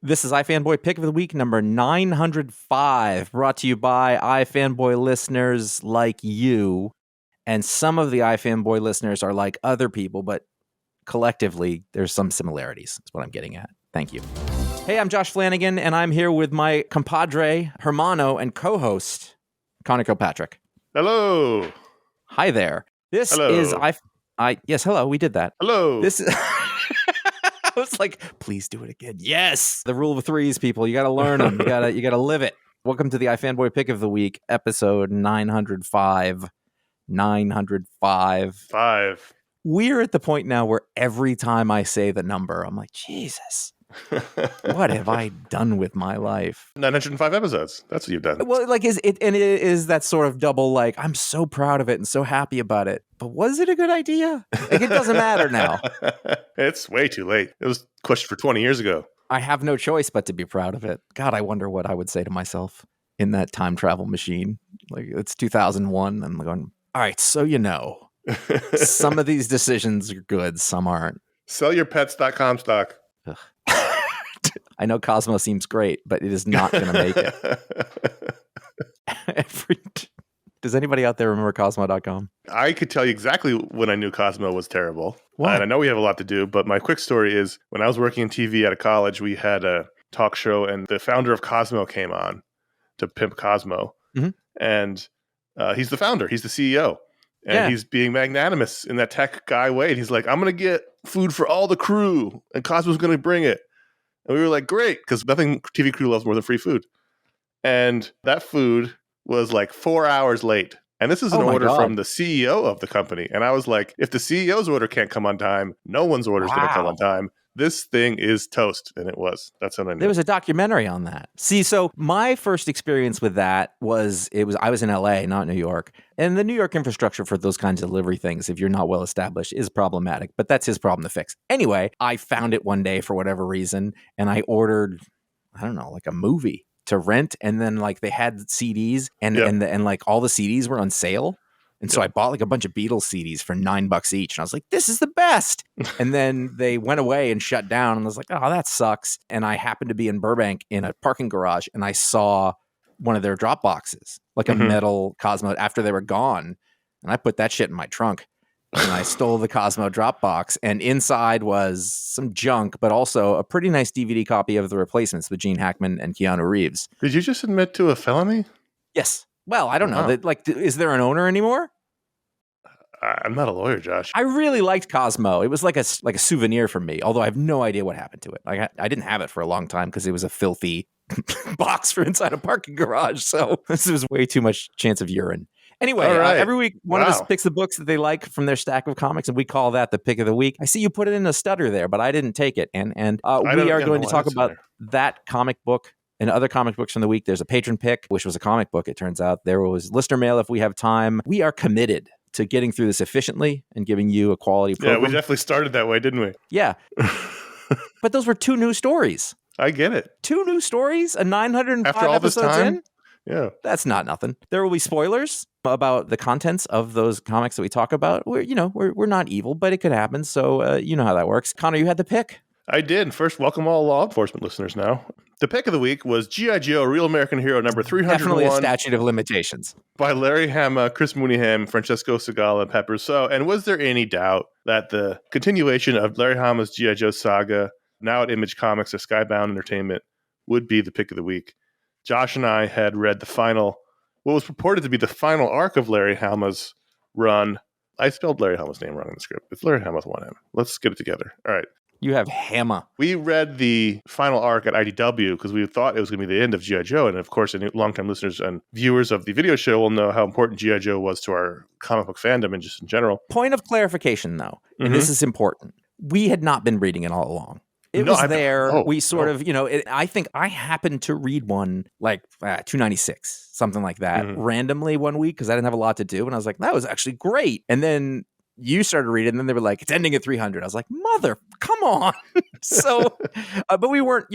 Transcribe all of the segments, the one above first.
This is iFanboy Pick of the Week number 905, brought to you by iFanboy listeners like you. And some of the iFanboy listeners are like other people, but collectively, there's some similarities. That's what I'm getting at. Thank you. Hey, I'm Josh Flanagan, and I'm here with my compadre, hermano, and co-host, Conor Kilpatrick. Hello. Hi there. This hello. is yes, hello. We did that. Hello. This is. I was like, please do it again. Yes. The rule of threes, people. You got to learn them. You got to live it. Welcome to the iFanboy Pick of the Week, episode 905. 905. We're at the point now where every time I say the number, I'm like, Jesus, what have I done with my life? 905 episodes. That's what you've done. Well, like, is that sort of double, like, I'm so proud of it and so happy about it. But was it a good idea? Like, it doesn't matter now. It's way too late. It was pushed for 20 years ago. I have no choice but to be proud of it. God, I wonder what I would say to myself in that time travel machine. Like, it's 2001. I'm going, all right, so some of these decisions are good, some aren't. Sellyyourpets.com stock. I know Cosmo seems great, but it is not going to make it. Does anybody out there remember Cosmo.com? I could tell you exactly when I knew Cosmo was terrible. What? And I know we have a lot to do, but my quick story is when I was working in TV at a college, we had a talk show, and the founder of Cosmo came on to pimp Cosmo. Mm-hmm. And he's the founder. He's the CEO. And he's being magnanimous in that tech guy way. And he's like, I'm going to get food for all the crew, and Cosmo's going to bring it. And we were like, great, because nothing TV crew loves more than free food. And that food was like 4 hours late. And this is an order from the CEO of the company. And I was like, if the CEO's order can't come on time, no one's order is going to come on time. This thing is toast. And it was. That's what I knew. There was a documentary on that. See, so my first experience with that was I was in LA, not New York. And the New York infrastructure for those kinds of delivery things, if you're not well established, is problematic. But that's his problem to fix. Anyway, I found it one day for whatever reason. And I ordered, I don't know, like a movie to rent. And then like they had CDs and like all the CDs were on sale. And so I bought like a bunch of Beatles CDs for $9 each. And I was like, this is the best. And then they went away and shut down. And I was like, oh, that sucks. And I happened to be in Burbank in a parking garage. And I saw one of their drop boxes, like a metal Cosmo, after they were gone. And I put that shit in my trunk. And I stole the Cosmo drop box. And inside was some junk, but also a pretty nice DVD copy of The Replacements with Gene Hackman and Keanu Reeves. Did you just admit to a felony? Yes. Well, I don't know. Like, is there an owner anymore? I'm not a lawyer, Josh. I really liked Cosmo. It was like a souvenir for me, although I have no idea what happened to it. Like, I didn't have it for a long time because it was a filthy box for inside a parking garage. So this was way too much chance of urine. Anyway, every week, one of us picks the books that they like from their stack of comics, and we call that the pick of the week. I see you put it in a stutter there, but I didn't take it. And we are going to talk about that comic book and other comic books from the week. There's a Patron Pick, which was a comic book, it turns out. There was listener mail if we have time. We are committed to getting through this efficiently and giving you a quality program. Yeah, we definitely started that way, didn't we? Yeah. But those were 2 new stories. I get it. 2 new stories, a 905 after all episodes this time? in? Yeah. That's not nothing. There will be spoilers about the contents of those comics that we talk about. We're not evil, but it could happen. So you know how that works. Conor, you had the pick. I did. First, welcome all law enforcement listeners now. The pick of the week was G.I. Joe, Real American Hero, number 301. Definitely a statute of limitations. By Larry Hama, Chris Mooneyham, Francesco Segala, and Pat Brousseau. And was there any doubt that the continuation of Larry Hama's G.I. Joe saga, now at Image Comics or Skybound Entertainment, would be the pick of the week? Josh and I had read what was purported to be the final arc of Larry Hama's run. I spelled Larry Hama's name wrong in the script. It's Larry Hama with one M. Let's get it together. All right. You have Hama. We read the final arc at IDW because we thought it was going to be the end of G.I. Joe. And of course, longtime listeners and viewers of the video show will know how important G.I. Joe was to our comic book fandom and just in general. Point of clarification, though, and this is important. We had not been reading it all along. We sort of, I think I happened to read one like 296, something like that, randomly one week because I didn't have a lot to do. And I was like, that was actually great. And then you started reading, and then they were like, it's ending at 300. I was like, come on. So, but we weren't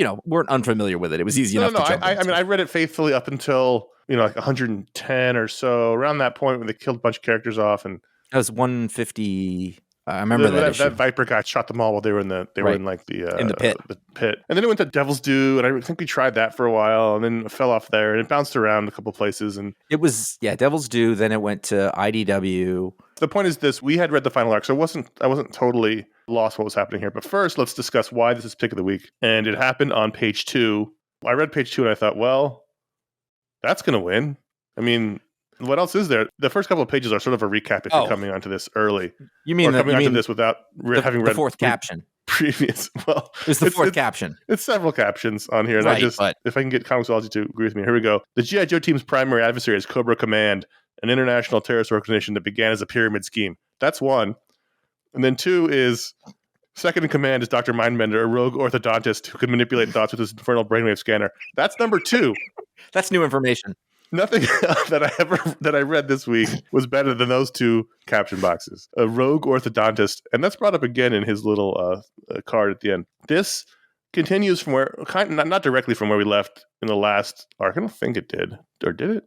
unfamiliar with it. It was easy enough to jump into. I read it faithfully up until, like 110 or so, around that point when they killed a bunch of characters off. And that was 150. I remember that issue. That Viper guy shot them all while they were in the in the pit. The pit. And then it went to Devil's Due, and I think we tried that for a while, and then it fell off there, and it bounced around a couple places. And it was Devil's Due. Then it went to IDW. The point is this: we had read the final arc, so I wasn't totally lost what was happening here. But first, let's discuss why this is pick of the week. And it happened on page 2. I read page 2, and I thought, well, that's going to win. I mean, what else is there? The first couple of pages are sort of a recap if you're coming onto this early. You mean coming onto this without having read the fourth caption? Previous. Well, it's the fourth caption. It's several captions on here. And if I can get Comicsology to agree with me, here we go. The G.I. Joe team's primary adversary is Cobra Command, an international terrorist organization that began as a pyramid scheme. That's one. And then 2 is second in command is Dr. Mindbender, a rogue orthodontist who can manipulate thoughts with his infernal brainwave scanner. That's number 2. That's new information. Nothing that I read this week was better than those 2 caption boxes. A rogue orthodontist, and that's brought up again in his little card at the end. This continues from where, not directly from where we left in the last arc. I don't think it did. Or did it?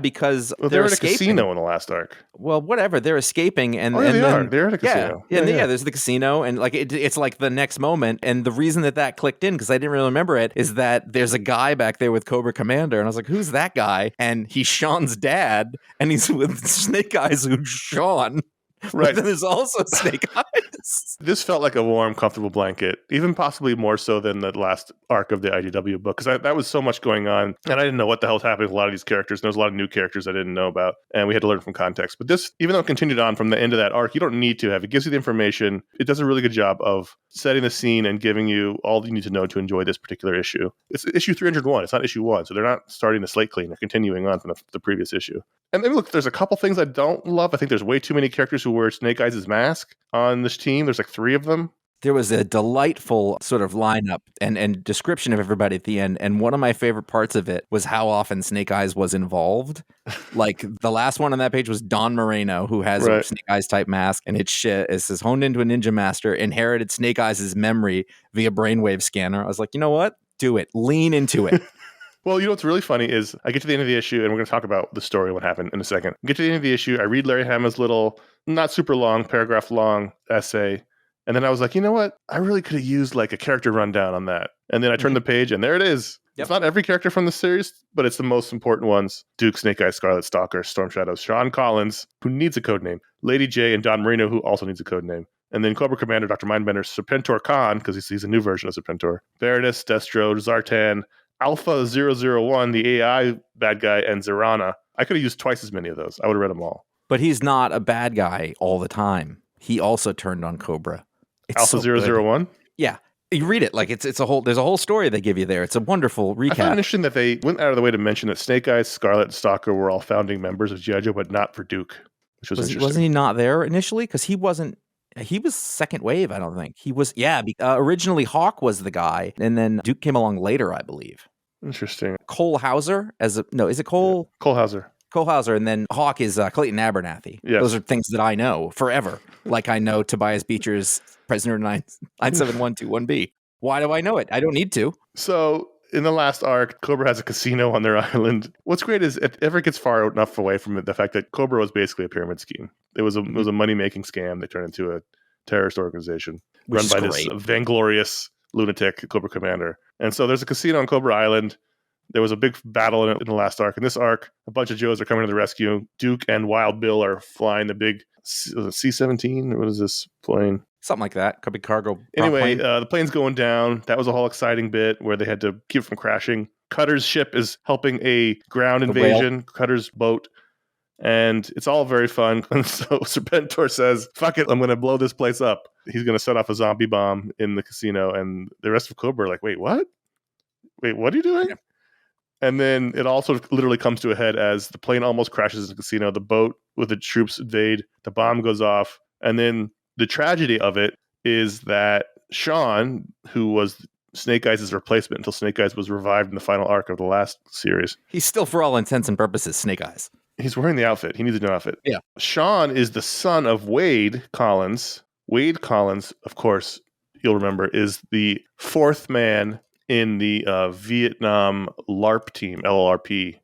Because they're at a casino in the last arc. Well, whatever. They're escaping, and they are. They're at a casino. There's the casino, and like it's like the next moment. And the reason that clicked in, because I didn't really remember it, is that there's a guy back there with Cobra Commander, and I was like, "Who's that guy?" And he's Sean's dad, and he's with Snake Eyes, who's Sean. Right. But then there's also Snake Eyes. This felt like a warm, comfortable blanket, even possibly more so than the last arc of the IDW book, because that was so much going on, and I didn't know what the hell was happening with a lot of these characters. There was a lot of new characters I didn't know about, and we had to learn from context. But this, even though it continued on from the end of that arc, you don't need to have. It gives you the information. It does a really good job of setting the scene and giving you all you need to know to enjoy this particular issue. It's issue 301. It's not issue 1, so they're not starting the slate clean. They're continuing on from the previous issue. And then look, there's a couple things I don't love. I think there's way too many characters who wear Snake Eyes' mask on this team. There's like 3 of them. There was a delightful sort of lineup and description of everybody at the end. And one of my favorite parts of it was how often Snake Eyes was involved. Like the last one on that page was Don Moreno, who has a Snake Eyes type mask. And it says honed into a ninja master, inherited Snake Eyes' memory via brainwave scanner. I was like, you know what? Do it. Lean into it. Well, you know what's really funny is I get to the end of the issue, and we're going to talk about the story and what happened in a second. I get to the end of the issue, I read Larry Hama's little, not super long, paragraph long essay, and then I was like, you know what? I really could have used like a character rundown on that. And then I turned the page, and there it is. Yep. It's not every character from the series, but it's the most important ones. Duke, Snake Eyes, Scarlet Stalker, Storm Shadows, Sean Collins, who needs a code name, Lady J, and Don Marino, who also needs a code name. And then Cobra Commander, Dr. Mindbender, Serpentor Khan, because he's a new version of Serpentor, Baroness, Destro, Zartan, Alpha 001, the AI bad guy, and Zerana. I could have used twice as many of those. I would have read them all. But he's not a bad guy all the time. He also turned on Cobra. It's Alpha 001? Yeah. You read it like it's a whole. There's a whole story they give you there. It's a wonderful recap. I found it interesting that they went out of the way to mention that Snake Eyes, Scarlet, and Stalker were all founding members of G.I. Joe, but not for Duke, which was interesting. Wasn't he not there initially? Because he wasn't. He was second wave, I don't think. He was, originally Hawk was the guy, and then Duke came along later, I believe. Interesting. Cole Hauser is it Cole? Yeah. Cole Hauser. Cole Hauser, and then Hawk is Clayton Abernathy. Yes. Those are things that I know forever. Like I know Tobias Beecher's Prisoner 97121B. Why do I know it? I don't need to. So in the last arc, Cobra has a casino on their island. What's great is it ever gets far enough away from it, the fact that Cobra was basically a pyramid scheme. It was a money-making scam. They turned into a terrorist organization run by this vainglorious lunatic Cobra Commander. And so there's a casino on Cobra Island. There was a big battle in the last arc. In this arc, a bunch of Joes are coming to the rescue. Duke and Wild Bill are flying the big C-17. What is this plane? Something like that. Could be cargo. Anyway, the plane's going down. That was a whole exciting bit where they had to keep it from crashing. Cutter's ship is helping a ground invasion. Cutter's boat. And it's all very fun. And so Serpentor says, fuck it, I'm going to blow this place up. He's going to set off a zombie bomb in the casino. And the rest of Cobra are like, wait, what? Wait, what are you doing? Yeah. And then it all sort of literally comes to a head as the plane almost crashes in the casino. The boat with the troops invade. The bomb goes off. And then the tragedy of it is that Sean, who was Snake Eyes' replacement until Snake Eyes was revived in the final arc of the last series. He's still, for all intents and purposes, Snake Eyes. He's wearing the outfit. He needs a new outfit. Yeah. Sean is the son of Wade Collins. Wade Collins, of course, you'll remember, is the fourth man in the Vietnam LARP team, LLRP.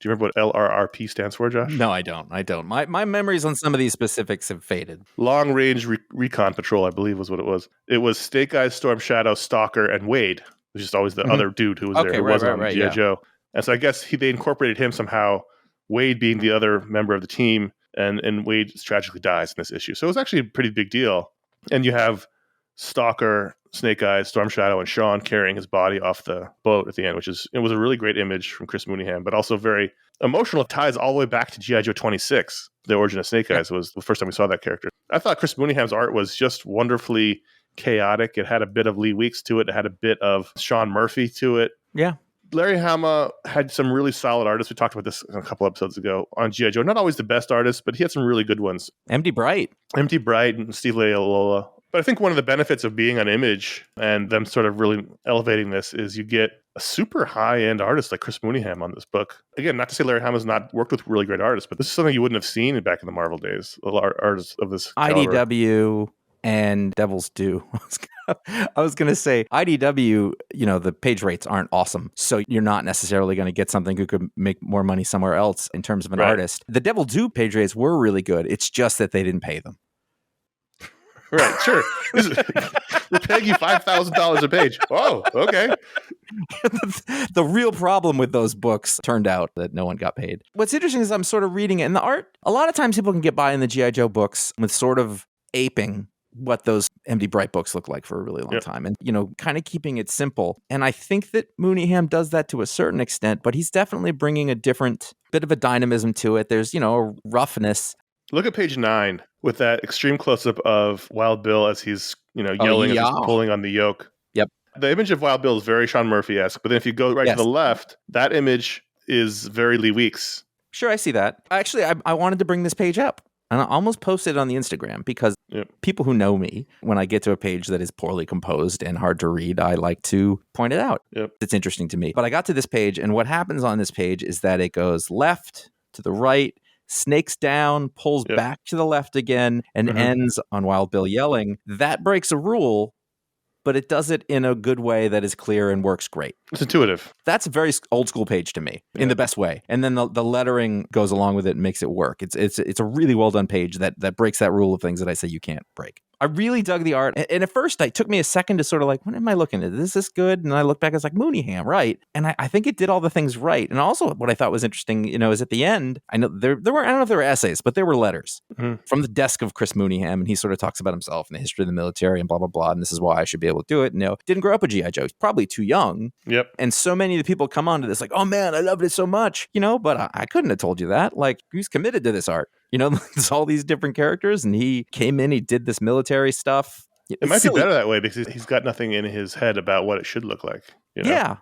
Do Do you remember what LRRP stands for, Josh? No, I don't. My memories on some of these specifics have faded. Long Range Recon Patrol, I believe was what it was. It was Snake Eyes, Storm Shadow, Stalker, and Wade. It was just always the other dude who was there, who wasn't on G.I. Joe. And so I guess they incorporated him somehow, Wade being the other member of the team, and Wade tragically dies in this issue. So it was actually a pretty big deal. And you have Stalker, Snake Eyes, Storm Shadow, and Sean carrying his body off the boat at the end, it was a really great image from Chris Mooneyham, but also very emotional. It ties all the way back to G.I. Joe 26. The origin of Snake Eyes was the first time we saw that character. I thought Chris Mooneyham's art was just wonderfully chaotic. It had a bit of Lee Weeks to it. It had a bit of Sean Murphy to it. Yeah. Larry Hama had some really solid artists. We talked about this a couple episodes ago on G.I. Joe. Not always the best artists, but he had some really good ones. MD Bright and Steve Leialola. But I think one of the benefits of being on Image and them sort of really elevating this is you get a super high-end artist like Chris Mooneyham on this book. Again, not to say Larry Hama's not worked with really great artists, but this is something you wouldn't have seen back in the Marvel days. A lot of artists of this caliber. IDW and Devil's Due. I was going to say IDW, the page rates aren't awesome. So you're not necessarily going to get something who could make more money somewhere else in terms of an artist. The Devil's Due page rates were really good. It's just that they didn't pay them. Right, sure. We're paying you $5,000 a page. Oh, okay. The real problem with those books turned out that no one got paid. What's interesting is I'm sort of reading it, and the art, a lot of times people can get by in the G.I. Joe books with sort of aping what those MD Bright books look like for a really long time, and kind of keeping it simple. And I think that Mooneyham does that to a certain extent, but he's definitely bringing a different bit of a dynamism to it. There's a roughness. Look at page 9 with that extreme close-up of Wild Bill as he's yelling as he's pulling on the yoke. Yep. The image of Wild Bill is very Sean Murphy-esque, but then if you go right to the left, that image is very Lee Weeks. Sure, I see that. Actually, I wanted to bring this page up. And I almost posted it on the Instagram because people who know me, when I get to a page that is poorly composed and hard to read, I like to point it out. Yep. It's interesting to me. But I got to this page, and what happens on this page is that it goes left to the right, snakes down, pulls back to the left again, and ends on Wild Bill yelling. That breaks a rule, but it does it in a good way that is clear and works great. It's intuitive. That's a very old school page to me in the best way. And then the lettering goes along with it and makes it work. It's a really well done page that breaks that rule of things that I say you can't break. I really dug the art. And at first, it took me a second to sort of like, what am I looking at? Is this good? And I look back, it's like Mooneyham, right? And I think it did all the things right. And also what I thought was interesting, is at the end, I know there were, I don't know if there were essays, but there were letters from the desk of Chris Mooneyham. And he sort of talks about himself and the history of the military and blah, blah, blah. And this is why I should be able to do it. Didn't grow up with G.I. Joe. He's probably too young. Yep. And so many of the people come onto this like, oh man, I loved it so much, but I couldn't have told you that. Like, he's committed to this art. There's all these different characters, and he came in, he did this military stuff. It might be better that way because he's got nothing in his head about what it should look like. Yeah,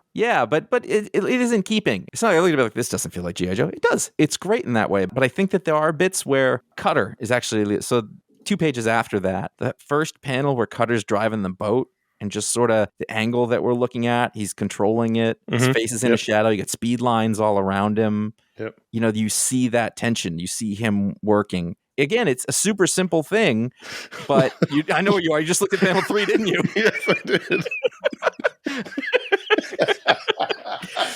but it is in keeping. It's not like I look at it like, this doesn't feel like G.I. Joe. It does. It's great in that way. But I think that there are bits where Cutter is actually, so 2 pages after that first panel where Cutter's driving the boat, and just sort of the angle that we're looking at, he's controlling it. His face is in a shadow. You get speed lines all around him. Yep. You see that tension. You see him working. Again, it's a super simple thing, but I know what you are. You just looked at panel 3, didn't you? Yes, I did.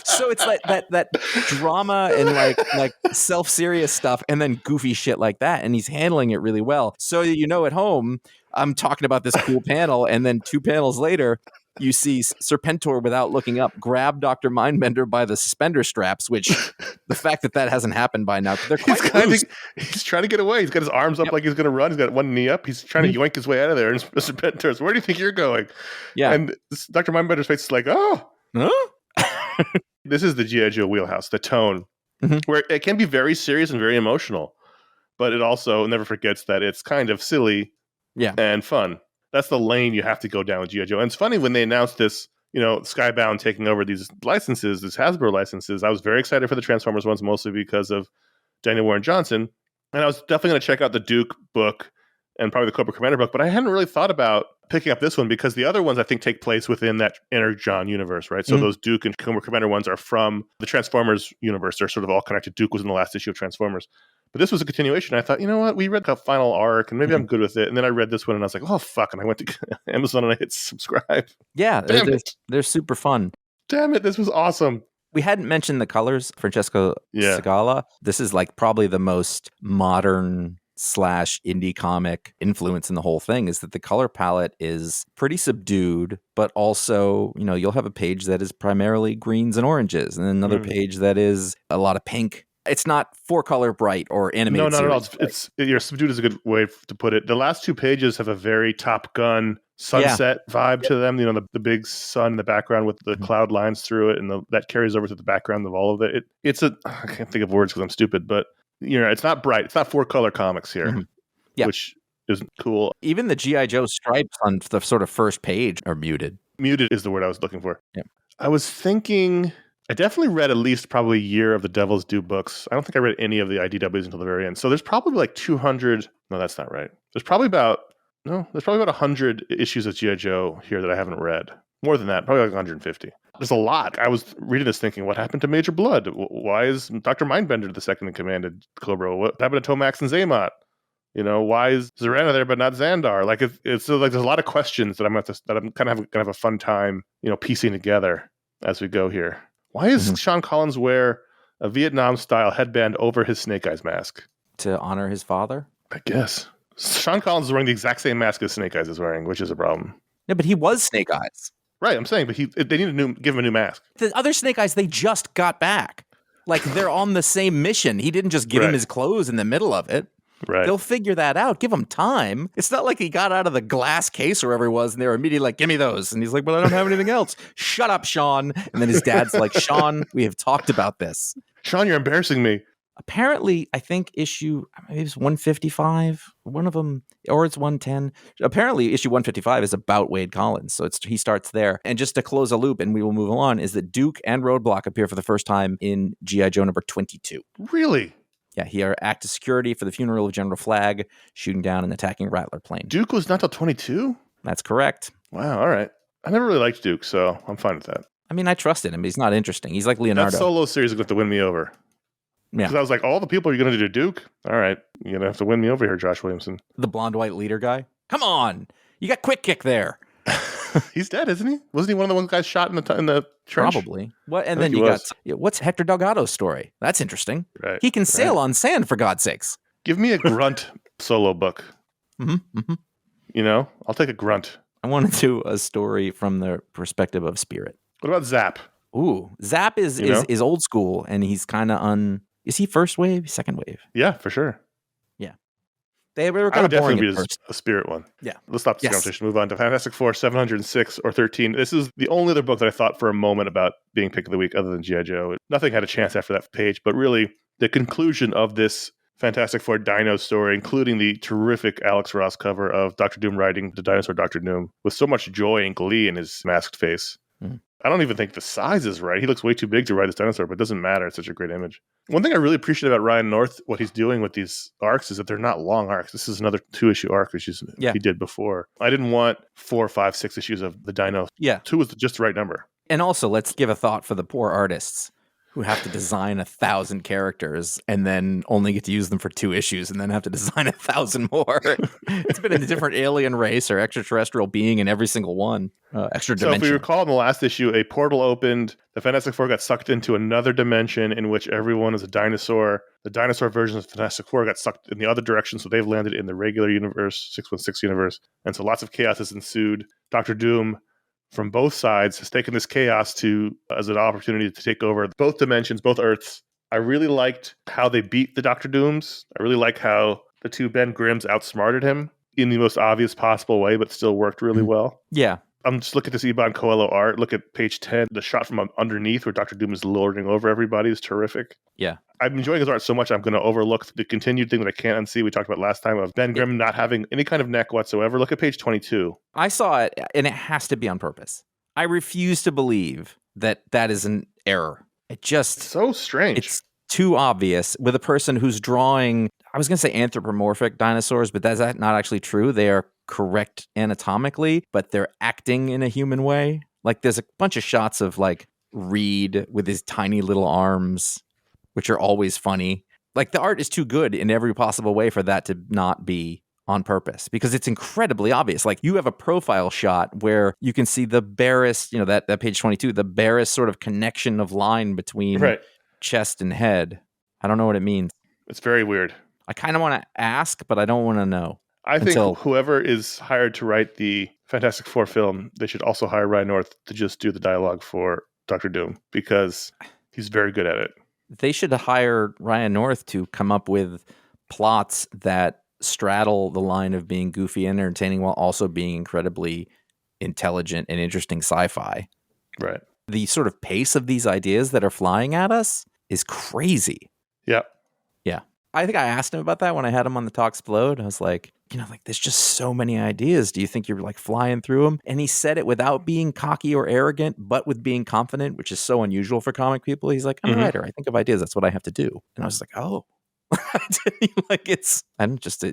So it's like that drama and like self-serious stuff, and then goofy shit like that, and he's handling it really well. So at home, I'm talking about this cool panel, and then 2 panels later, you see Serpentor, without looking up, grab Dr. Mindbender by the suspender straps, which the fact that hasn't happened by now, they're quite loose. He's trying to get away. He's got his arms up like he's going to run. He's got one knee up. He's trying to yoink his way out of there. And Serpentor's, where do you think you're going? Yeah. And Dr. Mindbender's face is like, oh. Huh? This is the G.I. Joe wheelhouse, the tone, where it can be very serious and very emotional, but it also never forgets that it's kind of silly and fun. That's the lane you have to go down with G.I. Joe. And it's funny when they announced this, Skybound taking over these licenses, these Hasbro licenses. I was very excited for the Transformers ones, mostly because of Daniel Warren Johnson. And I was definitely going to check out the Duke book and probably the Cobra Commander book, but I hadn't really thought about picking up this one because the other ones I think take place within that Inner John universe, right? So those Duke and Cobra Commander ones are from the Transformers universe. They're sort of all connected. Duke was in the last issue of Transformers. But this was a continuation. I thought, you know what? We read the final arc, and maybe I'm good with it. And then I read this one, and I was like, oh, fuck. And I went to Amazon, and I hit subscribe. Yeah, they're super fun. Damn it, this was awesome. We hadn't mentioned the colors, Francesco Segala. This is like probably the most modern / indie comic influence in the whole thing, is that the color palette is pretty subdued, but also, you'll have a page that is primarily greens and oranges, and another page that is a lot of pink. It's not 4-color bright or animated. No, not at all. It's your subdued is a good way to put it. The last 2 pages have a very Top Gun sunset vibe to them. The big sun in the background with the cloud lines through it, and that carries over to the background of all of it. I can't think of words because I'm stupid, but it's not bright. It's not 4-color comics here, which isn't cool. Even the G.I. Joe stripes on the sort of first page are muted. Muted is the word I was looking for. Yeah. I was thinking, I definitely read at least probably a year of the Devil's Due books. I don't think I read any of the IDWs until the very end. So there's probably like 200. No, that's not right. There's probably about 100 issues of G.I. Joe here that I haven't read. More than that, probably like 150. There's a lot. I was reading this thinking, what happened to Major Blood? Why is Dr. Mindbender the second in command of Cobra? What happened to Tomax and Zaymot? Why is Zorana there but not Xandar? Like it's like there's a lot of questions that I'm kind of gonna have a fun time, piecing together as we go here. Why is Sean Collins wear a Vietnam-style headband over his Snake Eyes mask? To honor his father? I guess. Sean Collins is wearing the exact same mask as Snake Eyes is wearing, which is a problem. Yeah, but he was Snake Eyes. Right, I'm saying, but they need to give him a new mask. The other Snake Eyes, they just got back. Like, they're on the same mission. He didn't just give him his clothes in the middle of it. Right. They'll figure that out. Give him time. It's not like he got out of the glass case or wherever he was, and they were immediately like, give me those. And he's like, but I don't have anything else. Shut up, Sean. And then his dad's like, Sean, we have talked about this. Sean, you're embarrassing me. Apparently, I think maybe it's 155, one of them, or it's 110. Apparently, issue 155 is about Wade Collins, so he starts there. And just to close a loop, and we will move on, is that Duke and Roadblock appear for the first time in G.I. Joe number 22. Really? Yeah, he acted security for the funeral of General Flagg, shooting down an attacking Rattler plane. Duke was not till 22? That's correct. Wow, all right. I never really liked Duke, so I'm fine with that. I mean, I trusted him. He's not interesting. He's like Leonardo. That solo series is going to win me over. Yeah. Because I was like, all the people you're going to do Duke? All right, you're going to have to win me over here, Josh Williamson. The blonde white leader guy? Come on! You got Quick Kick there. He's dead, isn't he? Wasn't he one of the ones guys shot in the trench? Probably. What? And then you got, what's Hector Delgado's story? That's interesting. Right. He can sail on sand, for God's sakes. Give me a grunt solo book. I'll take a grunt. I want to do a story from the perspective of Spirit. What about Zap? Ooh, Zap is old school, and he's kind of is he first wave, second wave? Yeah, for sure. Yeah. They were kind of boring definitely at first. A Spirit one. Yeah. Let's stop this conversation. Move on to Fantastic Four 706 or 13. This is the only other book that I thought for a moment about being pick of the week other than G.I. Joe. Nothing had a chance after that page, but really the conclusion of this Fantastic Four Dino story, including the terrific Alex Ross cover of Dr. Doom riding the dinosaur Dr. Doom with so much joy and glee in his masked face. I don't even think the size is right. He looks way too big to ride this dinosaur, but it doesn't matter. It's such a great image. One thing I really appreciate about Ryan North, what he's doing with these arcs, is that they're not long arcs. This is another 2-issue arc, which he did before. I didn't want 4, 5, 6 issues of the dino. Yeah. 2 was just the right number. And also, let's give a thought for the poor artists who have to design 1,000 characters and then only get to use them for 2 issues and then have to design 1,000 more. It's been a different alien race or extraterrestrial being in every single one. Extra dimension. So if we recall in the last issue, a portal opened. The Fantastic Four got sucked into another dimension in which everyone is a dinosaur. The dinosaur version of Fantastic Four got sucked in the other direction, so they've landed in the regular universe, 616 universe. And so lots of chaos has ensued. Dr. Doom, from both sides, has taken this chaos as an opportunity to take over both dimensions, both Earths. I really liked how they beat the Dr. Dooms. I really like how the 2 Ben Grimms outsmarted him in the most obvious possible way, but still worked really well. Yeah. I'm just looking at this Iban Coelho art. Look at page 10. The shot from underneath where Dr. Doom is lording over everybody is terrific. Yeah. I'm enjoying his art so much, I'm going to overlook the continued thing that I can't unsee. We talked about last time of Ben Grimm not having any kind of neck whatsoever. Look at page 22. I saw it, and it has to be on purpose. I refuse to believe that is an error. It's so strange. It's too obvious with a person who's drawing, I was going to say anthropomorphic dinosaurs, but that's not actually true. They are correct anatomically, but they're acting in a human way. Like there's a bunch of shots of like Reed with his tiny little arms, which are always funny. Like the art is too good in every possible way for that to not be on purpose because it's incredibly obvious. Like you have a profile shot where you can see the barest, that page 22, the barest sort of connection of line between chest and head. I don't know what it means. It's very weird. I kind of want to ask, but I don't want to know. I think whoever is hired to write the Fantastic Four film, they should also hire Ryan North to just do the dialogue for Dr. Doom because he's very good at it. They should hire Ryan North to come up with plots that straddle the line of being goofy and entertaining while also being incredibly intelligent and interesting sci-fi. Right. The sort of pace of these ideas that are flying at us is crazy. Yeah. Yeah. I think I asked him about that when I had him on the Talksplode. I was like, there's just so many ideas. Do you think you're like flying through them? And he said it without being cocky or arrogant, but with being confident, which is so unusual for comic people. He's like, I'm a writer. I think of ideas. That's what I have to do. And I was like, oh.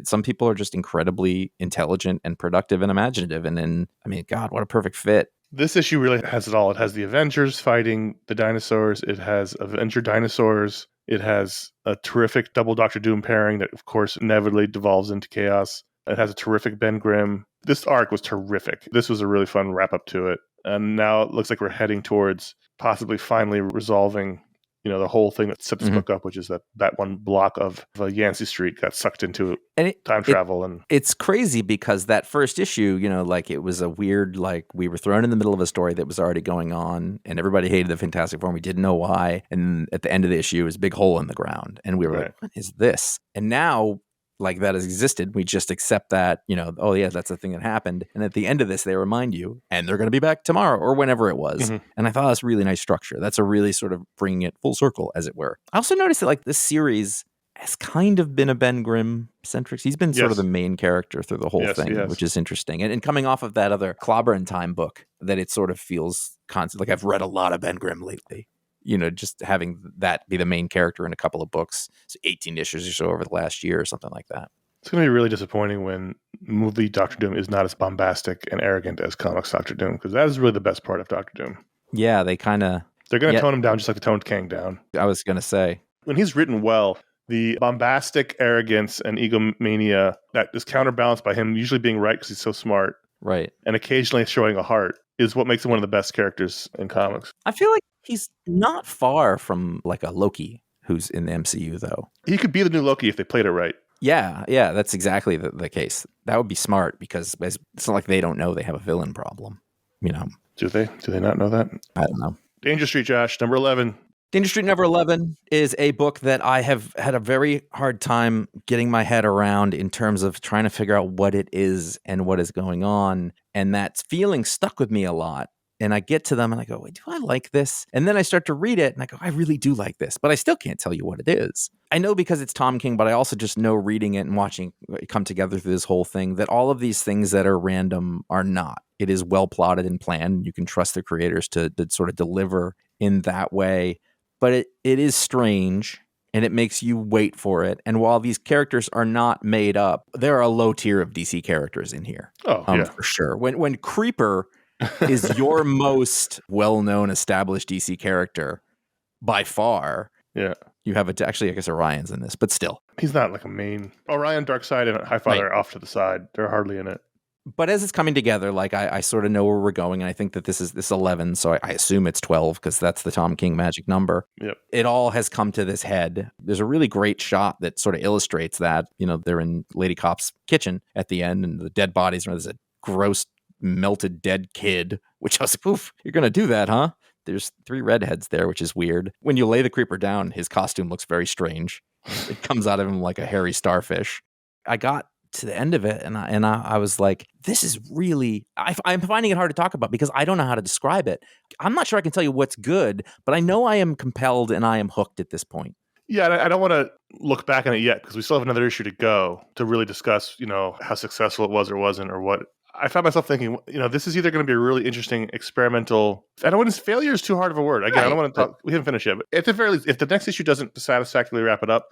Some people are just incredibly intelligent and productive and imaginative. And then, God, what a perfect fit. This issue really has it all. It has the Avengers fighting the dinosaurs. It has Avenger dinosaurs. It has a terrific double Doctor Doom pairing that, of course, inevitably devolves into chaos. It has a terrific Ben Grimm. This arc was terrific. This was a really fun wrap-up to it. And now it looks like we're heading towards possibly finally resolving the whole thing that set this book up, which is that one block of Yancey Street got sucked into time travel. And it's crazy because that first issue, it was a weird, we were thrown in the middle of a story that was already going on and everybody hated the Fantastic Four and we didn't know why. And at the end of the issue, it was a big hole in the ground. And we were like, what is this? And now, that has existed. We just accept that, oh yeah, that's the thing that happened. And at the end of this, they remind you, and they're going to be back tomorrow or whenever it was. And I thought that's really nice structure. That's a really sort of bringing it full circle, as it were. I also noticed that this series has kind of been a Ben Grimm centric. He's been sort of the main character through the whole thing, which is interesting. And coming off of that other Clobber in Time book, that it sort of feels constant. Like I've read a lot of Ben Grimm lately. Just having that be the main character in a couple of books, so 18 issues or so over the last year or something like that. It's going to be really disappointing when movie Doctor Doom is not as bombastic and arrogant as comics Doctor Doom, because that is really the best part of Doctor Doom. Yeah, they're going to tone him down just like they toned Kang down. I was going to say. When he's written well, the bombastic arrogance and egomania that is counterbalanced by him usually being right because he's so smart. Right. And occasionally showing a heart is what makes him one of the best characters in comics. I feel like he's not far from a Loki who's in the MCU, though. He could be the new Loki if they played it right. Yeah, that's exactly the case. That would be smart because it's not like they don't know they have a villain problem. Do they? Do they not know that? I don't know. Danger Street, Josh, number 11. Danger Street number 11 is a book that I have had a very hard time getting my head around in terms of trying to figure out what it is and what is going on. And that feeling stuck with me a lot. And I get to them and I go, wait, do I like this? And then I start to read it and I go, I really do like this, but I still can't tell you what it is. I know because it's Tom King, but I also just know reading it and watching it come together through this whole thing that all of these things that are random are not. It is well plotted and planned. You can trust the creators to sort of deliver in that way. But it is strange and it makes you wait for it. And while these characters are not made up, there are a low tier of DC characters in here. For sure. When Creeper is your most well-known established DC character by far. Yeah. You have actually, I guess Orion's in this, but still. He's not like a main. Orion, Darkseid, and Highfather are off to the side. They're hardly in it. But as it's coming together, I sort of know where we're going, and I think that this is 11, so I assume it's 12 because that's the Tom King magic number. Yep. It all has come to this head. There's a really great shot that sort of illustrates that. They're in Lady Cop's kitchen at the end, and the dead bodies, there's a gross melted dead kid, which I was like, oof, you're going to do that, huh? There's 3 redheads there, which is weird. When you lay the creeper down, his costume looks very strange. It comes out of him like a hairy starfish. I got to the end of it and I was like, this is really, I'm finding it hard to talk about because I don't know how to describe it. I'm not sure I can tell you what's good, but I know I am compelled and I am hooked at this point. Yeah, I don't want to look back on it yet because we still have another issue to go to really discuss, how successful it was or wasn't or what. I found myself thinking, this is either going to be a really interesting experimental. I don't want to. Failure is too hard of a word. Again, I don't want to talk. We haven't finished yet, but at the very least, if the next issue doesn't satisfactorily wrap it up,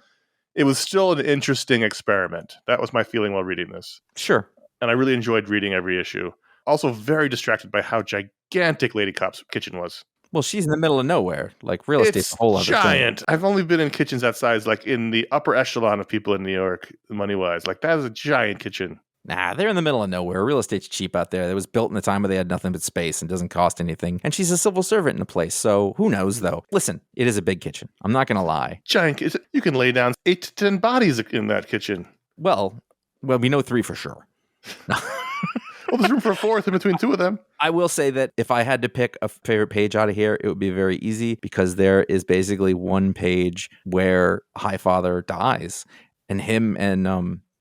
it was still an interesting experiment. That was my feeling while reading this. Sure, and I really enjoyed reading every issue. Also, very distracted by how gigantic Lady Cop's kitchen was. Well, she's in the middle of nowhere. Like, real estate's It's a whole other giant. thing. I've only been in kitchens that size, like in the upper echelon of people in New York, money-wise. Like, that is a giant kitchen. Nah, they're in the middle of nowhere. Real estate's cheap out there. It was built in a time where they had nothing but space and doesn't cost anything. And she's a civil servant in a place, so who knows, though? Listen, it is a big kitchen. I'm not going to lie. Giant. You can lay down 8 to 10 bodies in that kitchen. Well, we know 3 for sure. Well, there's room for a 4th in between 2 of them. I will say that if I had to pick a favorite page out of here, it would be very easy because there is basically one page where Highfather dies and him and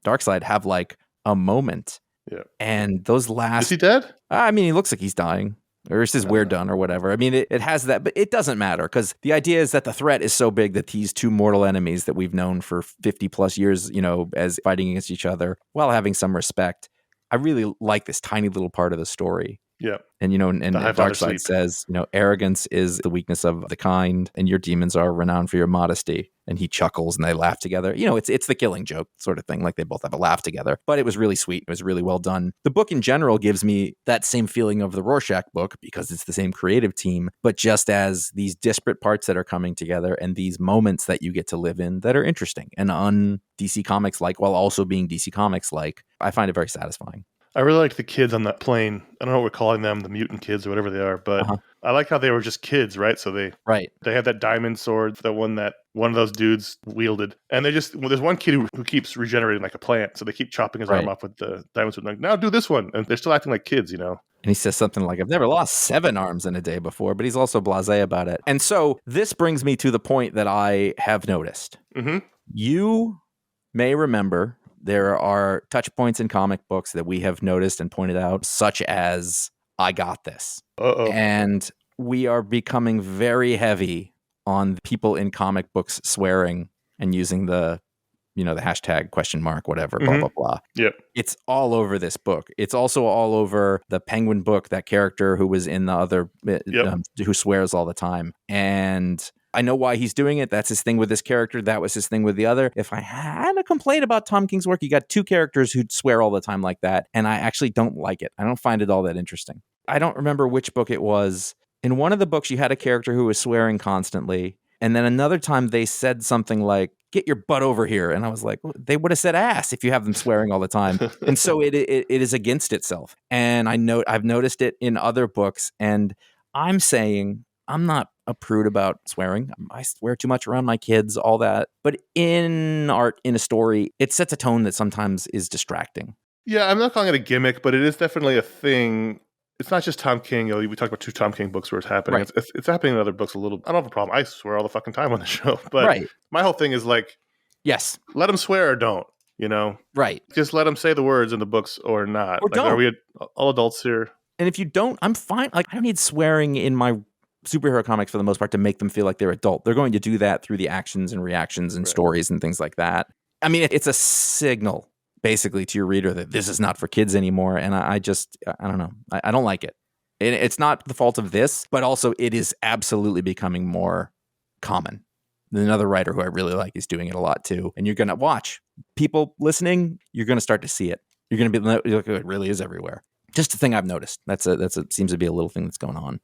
Darkseid have like a moment. Yeah. And those last... Is he dead? I mean, he looks like he's dying. Or it's his weird done or whatever. I mean, it has that, but it doesn't matter because the idea is that the threat is so big that these 2 mortal enemies that we've known for 50 plus years, as fighting against each other while having some respect. I really like this tiny little part of the story. Yeah. And, and Darkseid says, arrogance is the weakness of the kind, and your demons are renowned for your modesty. And he chuckles and they laugh together. It's the Killing Joke sort of thing. Like they both have a laugh together. But it was really sweet. It was really well done. The book in general gives me that same feeling of the Rorschach book because it's the same creative team, but just as these disparate parts that are coming together and these moments that you get to live in that are interesting and un-DC Comics like, while also being DC Comics like. I find it very satisfying. I really liked the kids on that plane. I don't know what we're calling them, the mutant kids or whatever they are, but I like how they were just kids, right? So they had that diamond sword, the one that one of those dudes wielded. And there's one kid who keeps regenerating like a plant. So they keep chopping his arm off with the diamond sword. Like, now do this one. And they're still acting like kids, And he says something like, I've never lost 7 arms in a day before, but he's also blasé about it. And so this brings me to the point that I have noticed. Mm-hmm. You may remember there are touch points in comic books that we have noticed and pointed out, such as I got this. Uh-oh. And we are becoming very heavy on people in comic books swearing and using the hashtag > whatever, blah, blah, blah. Yep. It's all over this book. It's also all over the Penguin book, that character who was in the other, who swears all the time. And I know why he's doing it. That's his thing with this character. That was his thing with the other. If I had a complaint about Tom King's work, you got 2 characters who swear all the time like that. And I actually don't like it. I don't find it all that interesting. I don't remember which book it was. In one of the books, you had a character who was swearing constantly. And then another time they said something like, get your butt over here. And I was like, well, they would have said ass if you have them swearing all the time. And so it is against itself. And I've noticed it in other books. And I'm saying I'm not a prude about swearing. I swear too much around my kids, all that. But in art, in a story, it sets a tone that sometimes is distracting. Yeah, I'm not calling it a gimmick, but it is definitely a thing. It's not just Tom King. We talked about 2 Tom King books where it's happening. Right. It's happening in other books a little. I don't have a problem. I swear all the fucking time on the show. But my whole thing is like, yes, let them swear or don't. Right? Just let them say the words in the books or not. Or don't. Are we all adults here? And if you don't, I'm fine. Like, I don't need swearing in my superhero comics for the most part to make them feel like they're adult. They're going to do that through the actions and reactions and stories and things like that. I mean, it's a signal basically to your reader that this is not for kids anymore. And I don't know. I don't like it. It's not the fault of this, but also it is absolutely becoming more common. Another writer who I really like is doing it a lot too. And you're going to watch people listening. You're going to start to see it. You're going to be like, it really is everywhere. Just a thing I've noticed. Seems to be a little thing that's going on.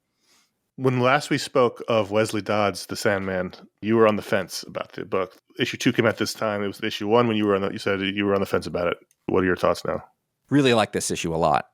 When last we spoke of Wesley Dodds, the Sandman, you were on the fence about the book. Issue 2 came out this time. It was issue 1 when you said you were on the fence about it. What are your thoughts now? Really like this issue a lot.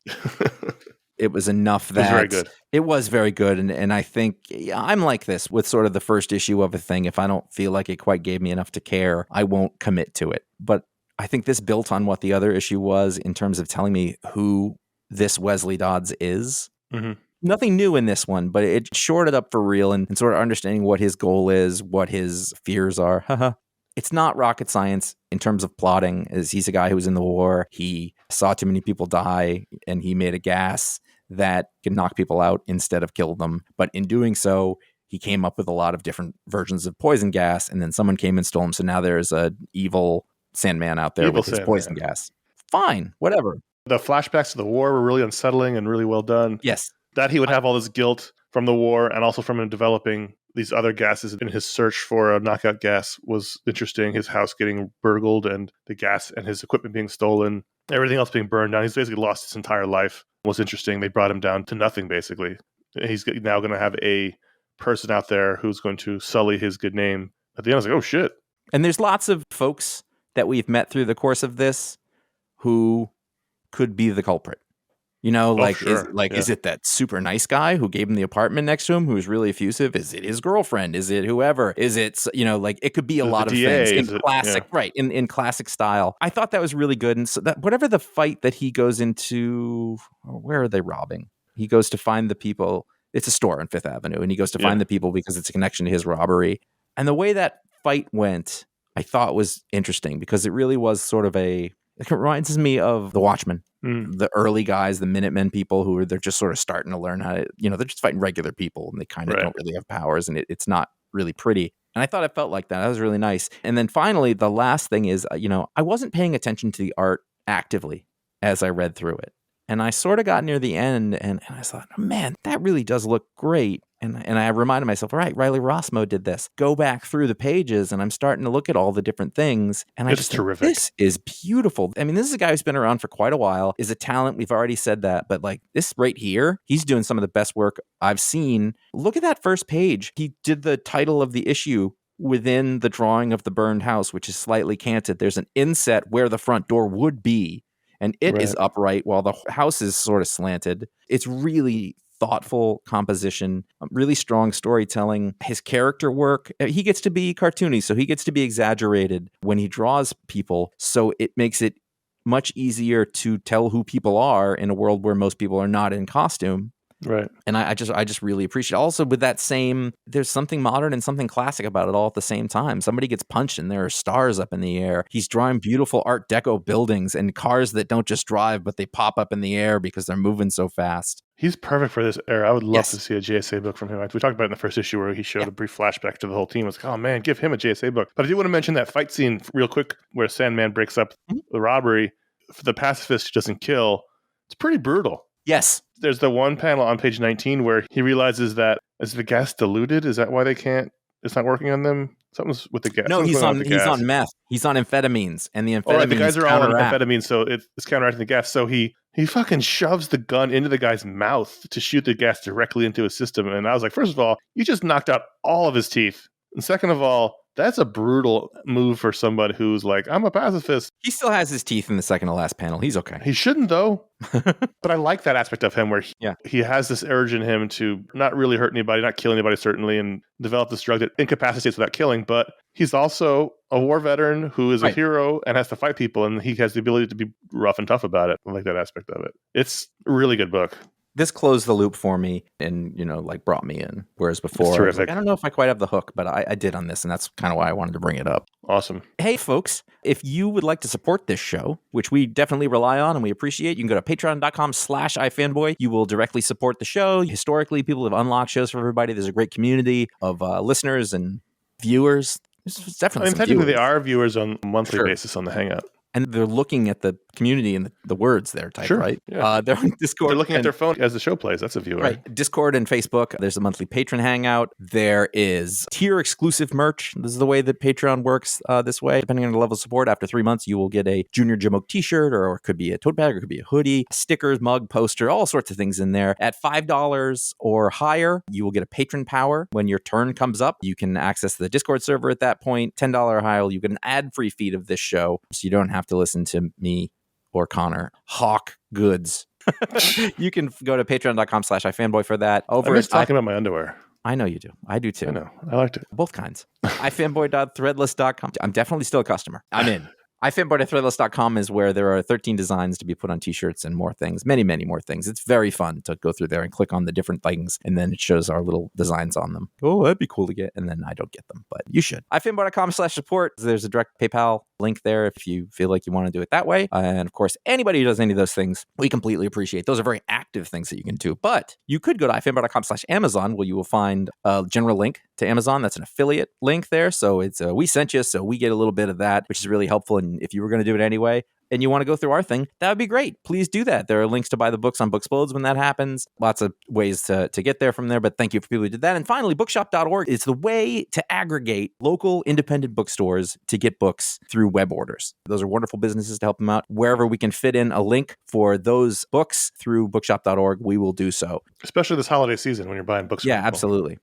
It was enough that it was very good. It was very good. And I think I'm like this with sort of the first issue of a thing. If I don't feel like it quite gave me enough to care, I won't commit to it. But I think this built on what the other issue was in terms of telling me who this Wesley Dodds is. Mm-hmm. Nothing new in this one, but it shored it up for real and sort of understanding what his goal is, what his fears are. It's not rocket science in terms of plotting, as he's a guy who was in the war. He saw too many people die, and he made a gas that can knock people out instead of kill them. But in doing so, he came up with a lot of different versions of poison gas, and then someone came and stole him. So now there's an evil Sandman out there with his poison gas. Fine, whatever. The flashbacks to the war were really unsettling and really well done. Yes. That he would have all this guilt from the war and also from him developing these other gases in his search for a knockout gas was interesting. His house getting burgled and the gas and his equipment being stolen, everything else being burned down. He's basically lost his entire life. Was interesting. They brought him down to nothing, basically. He's now going to have a person out there who's going to sully his good name. At the end, I was like, oh shit. And there's lots of folks that we've met through the course of this who could be the culprit. You know, like, sure. Is it that super nice guy who gave him the apartment next to him who's really effusive? Is it his girlfriend? Is it whoever? Is it, like, it could be a lot of DA, things in classic, right? In classic style. I thought that was really good. And so that whatever the fight that he goes into, where are they robbing? He goes to find the people. It's a store on Fifth Avenue, and he goes to find the people because it's a connection to his robbery. And the way that fight went, I thought was interesting because it really was sort of it reminds me of The Watchmen. The early guys, the Minutemen people they're just sort of starting to learn how to, they're just fighting regular people and they kind of don't really have powers and it's not really pretty. And I thought it felt like that. That was really nice. And then finally, the last thing is, I wasn't paying attention to the art actively as I read through it. And I sort of got near the end and I thought, man, that really does look great. And I reminded myself, all right, Riley Rossmo did this. Go back through the pages and I'm starting to look at all the different things. And it's terrific. This is beautiful. I mean, this is a guy who's been around for quite a while, is a talent. We've already said that. But like this right here, he's doing some of the best work I've seen. Look at that first page. He did the title of the issue within the drawing of the burned house, which is slightly canted. There's an inset where the front door would be. And it is upright while the house is sort of slanted. It's really thoughtful composition, really strong storytelling. His character work, he gets to be cartoony, so he gets to be exaggerated when he draws people. So it makes it much easier to tell who people are in a world where most people are not in costume. Right. And I just really appreciate it. Also with that there's something modern and something classic about it all at the same time. Somebody gets punched and there are stars up in the air. He's drawing beautiful Art Deco buildings and cars that don't just drive, but they pop up in the air because they're moving so fast. He's perfect for this era. I would love to see a JSA book from him. We talked about it in the first issue where he showed a brief flashback to the whole team. I was like, oh man, give him a JSA book. But I do want to mention that fight scene real quick where Sandman breaks up the robbery. For the pacifist who doesn't kill, it's pretty brutal. Yes. There's the one panel on page 19 where he realizes that is the gas diluted? Is that why it's not working on them? Something's with the gas. No, he's on meth. He's on amphetamines, and the amphetamines the guys are all on counteract. amphetamines, so it's counteracting the gas. So he fucking shoves the gun into the guy's mouth to shoot the gas directly into his system. And I was like, first of all, you just knocked out all of his teeth. And second of all, that's a brutal move for somebody who's like, I'm a pacifist. He still has his teeth in the second to last panel. He's okay. He shouldn't, though. But I like that aspect of him where he has this urge in him to not really hurt anybody, not kill anybody, certainly, and develop this drug that incapacitates without killing. But he's also a war veteran who is a hero and has to fight people, and he has the ability to be rough and tough about it. I like that aspect of it. It's a really good book. This closed the loop for me and, brought me in. Whereas before, I was like, I don't know if I quite have the hook, but I did on this. And that's kind of why I wanted to bring it up. Awesome. Hey, folks, if you would like to support this show, which we definitely rely on and we appreciate, you can go to patreon.com/iFanboy. You will directly support the show. Historically, people have unlocked shows for everybody. There's a great community of listeners and viewers. There's definitely some technically, viewers. they are viewers on a monthly basis on the Hangout. And they're looking at the community and the words there typed, right? Yeah. They're on Discord. They're looking at their phone as the show plays. That's a viewer. Right. Discord and Facebook. There's a monthly patron hangout. There is tier exclusive merch. This is the way that Patreon works this way. Depending on the level of support, after 3 months, you will get a Junior Jamoke t-shirt, or it could be a tote bag, or it could be a hoodie, stickers, mug, poster, all sorts of things in there. At $5 or higher, you will get a patron power. When your turn comes up, you can access the Discord server at that point. $10 or higher, you get an ad-free feed of this show, so you don't have to listen to me or Conor hawk goods. You can go to patreon.com/iFanboy for that. I was talking about my underwear. I know you do. I do too. I know. I liked it. Both kinds. iFanboy.threadless.com. I'm definitely still a customer. I'm in. iFanboy.threadless.com is where there are 13 designs to be put on t-shirts and more things, many, many more things. It's very fun to go through there and click on the different things, and then it shows our little designs on them. Oh, that'd be cool to get. And then I don't get them, but you should. iFanboy.com/support. There's a direct PayPal link there if you feel like you want to do it that way. And of course, anybody who does any of those things, we completely appreciate. Those are very active things that you can do. But you could go to iFanboy.com/Amazon, where you will find a general link to Amazon. That's an affiliate link there. So it's we sent you, so we get a little bit of that, which is really helpful. And if you were going to do it anyway, and you want to go through our thing, that would be great. Please do that. There are links to buy the books on Booksplodes when that happens. Lots of ways to get there from there, but thank you for people who did that. And finally, bookshop.org is the way to aggregate local independent bookstores to get books through web orders. Those are wonderful businesses to help them out. Wherever we can fit in a link for those books through bookshop.org, we will do so. Especially this holiday season when you're buying books. Yeah, absolutely.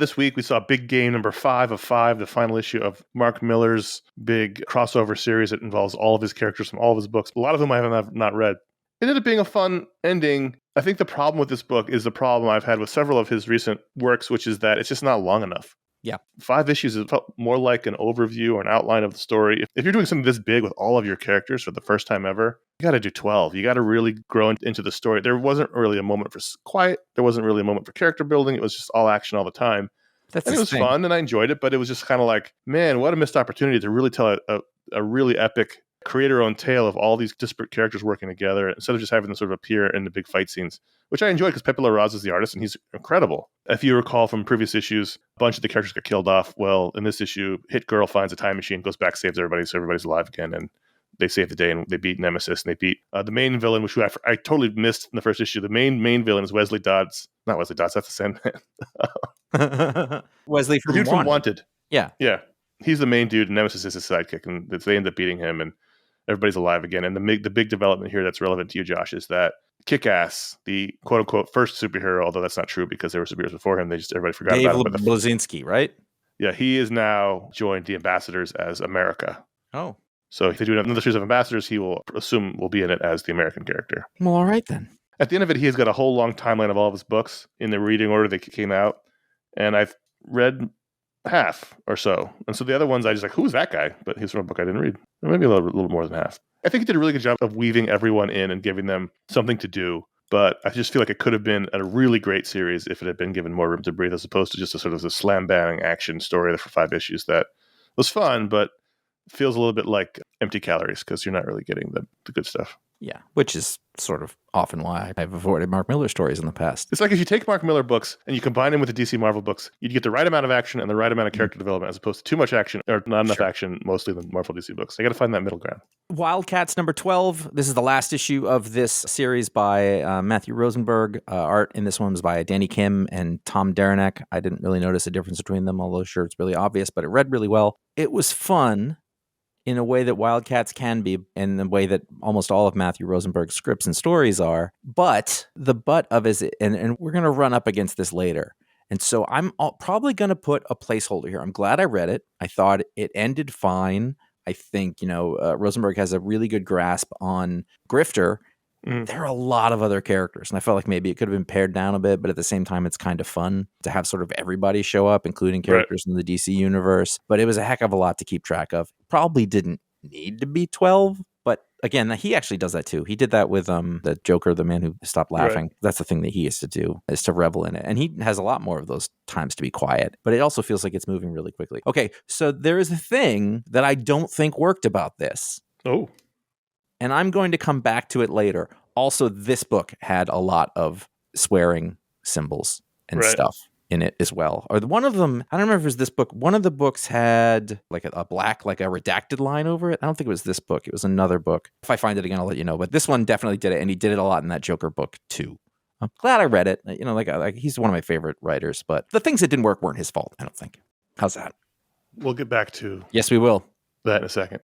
This week, we saw Big Game number 5 of 5, the final issue of Mark Millar's big crossover series that involves all of his characters from all of his books, a lot of whom I have not read. It ended up being a fun ending. I think the problem with this book is the problem I've had with several of his recent works, which is that it's just not long enough. Yeah. 5 issues, it felt more like an overview or an outline of the story. If you're doing something this big with all of your characters for the first time ever, you got to do 12. You got to really grow into the story. There wasn't really a moment for quiet. There wasn't really a moment for character building. It was just all action all the time. And it was fun, and I enjoyed it, but it was just kind of like, man, what a missed opportunity to really tell a really epic creator-owned tale of all these disparate characters working together instead of just having them sort of appear in the big fight scenes, which I enjoyed because Pepe Larraz is the artist, and he's incredible. If you recall from previous issues, a bunch of the characters got killed off. Well, in this issue, Hit Girl finds a time machine, goes back, saves everybody, so everybody's alive again, and they save the day, and they beat Nemesis, and they beat the main villain, which I totally missed in the first issue. The main villain is Wesley Dodds. Not Wesley Dodds, that's the Sandman. Wesley from the dude from Wanted. Yeah. He's the main dude, and Nemesis is his sidekick, and they end up beating him, and everybody's alive again. And the big development here that's relevant to you, Josh, is that Kick-Ass, the quote-unquote first superhero, although that's not true because there were superheroes before him, everybody forgot about him. Dave Blazinski, right? Yeah, he is now joined the Ambassadors as America. Oh. So if they do another series of Ambassadors, he will be in it as the American character. Well, all right then. At the end of it, he has got a whole long timeline of all of his books in the reading order they came out. And I've read half or so. And so the other ones, I just like, who is that guy? But he's from a book I didn't read. Or maybe a little more than half. I think he did a really good job of weaving everyone in and giving them something to do. But I just feel like it could have been a really great series if it had been given more room to breathe, as opposed to just a sort of a slam-bang action story for 5 issues that was fun, but feels a little bit like empty calories because you're not really getting the good stuff. Yeah, which is sort of often why I've avoided Mark Millar stories in the past. It's like if you take Mark Millar books and you combine them with the DC Marvel books, you'd get the right amount of action and the right amount of character development, as opposed to too much action or not enough action, mostly in the Marvel DC books. I got to find that middle ground. WildC.A.T.S number 12. This is the last issue of this series by Matthew Rosenberg. Art in this one was by Danny Kim and Tom Derenek. I didn't really notice a difference between them, although sure it's really obvious, but it read really well. It was fun in a way that WildC.A.T.S can be, in the way that almost all of Matthew Rosenberg's scripts and stories are. But the butt of it, and we're going to run up against this later. And so I'm probably going to put a placeholder here. I'm glad I read it. I thought it ended fine. I think, Rosenberg has a really good grasp on Grifter. There are a lot of other characters, and I felt like maybe it could have been pared down a bit, but at the same time, it's kind of fun to have sort of everybody show up, including characters in the DC universe. But it was a heck of a lot to keep track of. Probably didn't need to be 12, but again, he actually does that too. He did that with the Joker, the man who stopped laughing. Right. That's the thing that he used to do, is to revel in it. And he has a lot more of those times to be quiet, but it also feels like it's moving really quickly. Okay, so there is a thing that I don't think worked about this. Oh. And I'm going to come back to it later. Also, this book had a lot of swearing symbols and stuff in it as well. Or one of them, I don't remember if it was this book. One of the books had like a black, like a redacted line over it. I don't think it was this book. It was another book. If I find it again, I'll let you know. But this one definitely did it, and he did it a lot in that Joker book too. I'm glad I read it. Like he's one of my favorite writers. But the things that didn't work weren't his fault, I don't think. How's that? We'll get back to Yes, we will. That in a second.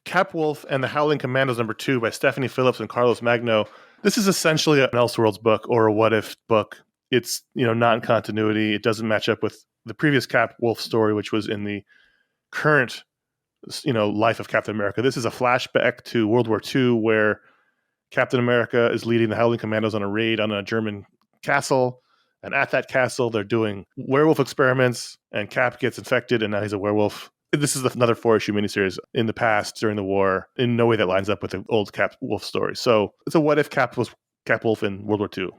Capwolf and the Howling Commandos number 2 by Stefanie Phillips and Carlos Magno. This is essentially an Elseworlds book or a what if book. It's, not in continuity. It doesn't match up with the previous Capwolf story, which was in the current, life of Captain America. This is a flashback to World War II where Captain America is leading the Howling Commandos on a raid on a German castle. And at that castle, they're doing werewolf experiments, and Cap gets infected, and now he's a werewolf. This is another 4-issue miniseries in the past during the war. In no way that lines up with the old Capwolf story. So it's a what if Cap was Capwolf in World War II.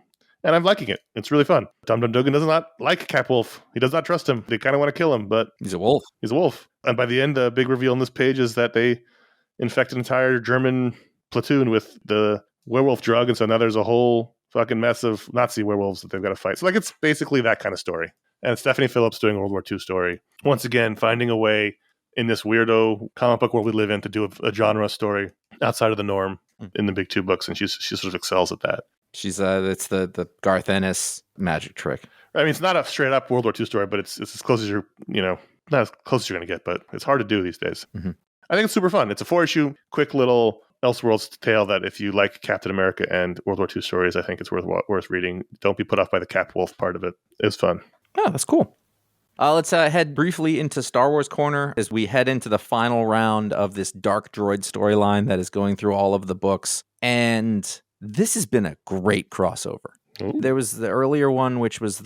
And I'm liking it. It's really fun. Dum Dum Dugan does not like Capwolf. He does not trust him. They kind of want to kill him, but he's a wolf. He's a wolf. And by the end, the big reveal on this page is that they infect an entire German platoon with the werewolf drug. And so now there's a whole fucking mess of Nazi werewolves that they've got to fight. So it's basically that kind of story. And it's Stefanie Phillips doing a World War II story. Once again, finding a way in this weirdo comic book world we live in to do a genre story outside of the norm in the big 2 books. And she sort of excels at that. She's it's the Garth Ennis magic trick. I mean, it's not a straight up World War II story, but it's as close as you're, not as close as you're going to get, but it's hard to do these days. Mm-hmm. I think it's super fun. It's a 4-issue, quick little Elseworlds tale that if you like Captain America and World War II stories, I think it's worth reading. Don't be put off by the Capwolf part of it. It was fun. Oh, that's cool. Let's head briefly into Star Wars Corner as we head into the final round of this Dark Droid storyline that is going through all of the books. And this has been a great crossover. Ooh. There was the earlier one, which was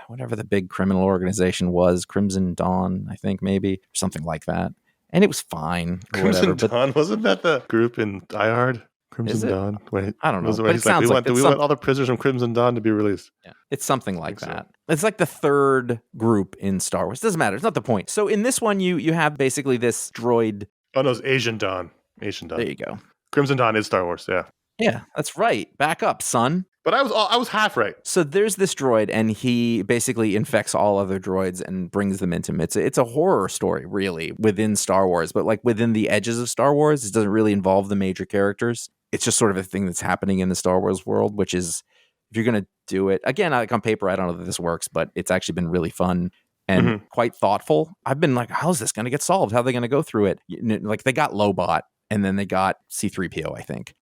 whatever the big criminal organization was, Crimson Dawn, I think, maybe, something like that. And it was fine. Crimson Dawn? Wasn't that the group in Die Hard? Crimson Dawn? Wait. I don't know. But he's like, we want all the prisoners from Crimson Dawn to be released. Yeah, it's something like that. So. It's like the third group in Star Wars. Doesn't matter. It's not the point. So in this one, you have basically this droid. Oh, no, it's Asian Dawn. There you go. Crimson Dawn is Star Wars, yeah. Yeah, that's right. Back up, son. But I was half right. So there's this droid, and he basically infects all other droids and brings them into him. It's a horror story, really, within Star Wars, but like within the edges of Star Wars. It doesn't really involve the major characters. It's just sort of a thing that's happening in the Star Wars world, which is, if you're going to do it, again, like on paper, I don't know that this works, but it's actually been really fun and quite thoughtful. I've been like, how's this going to get solved? How are they going to go through it? Like they got Lobot, and then they got C-3PO, I think.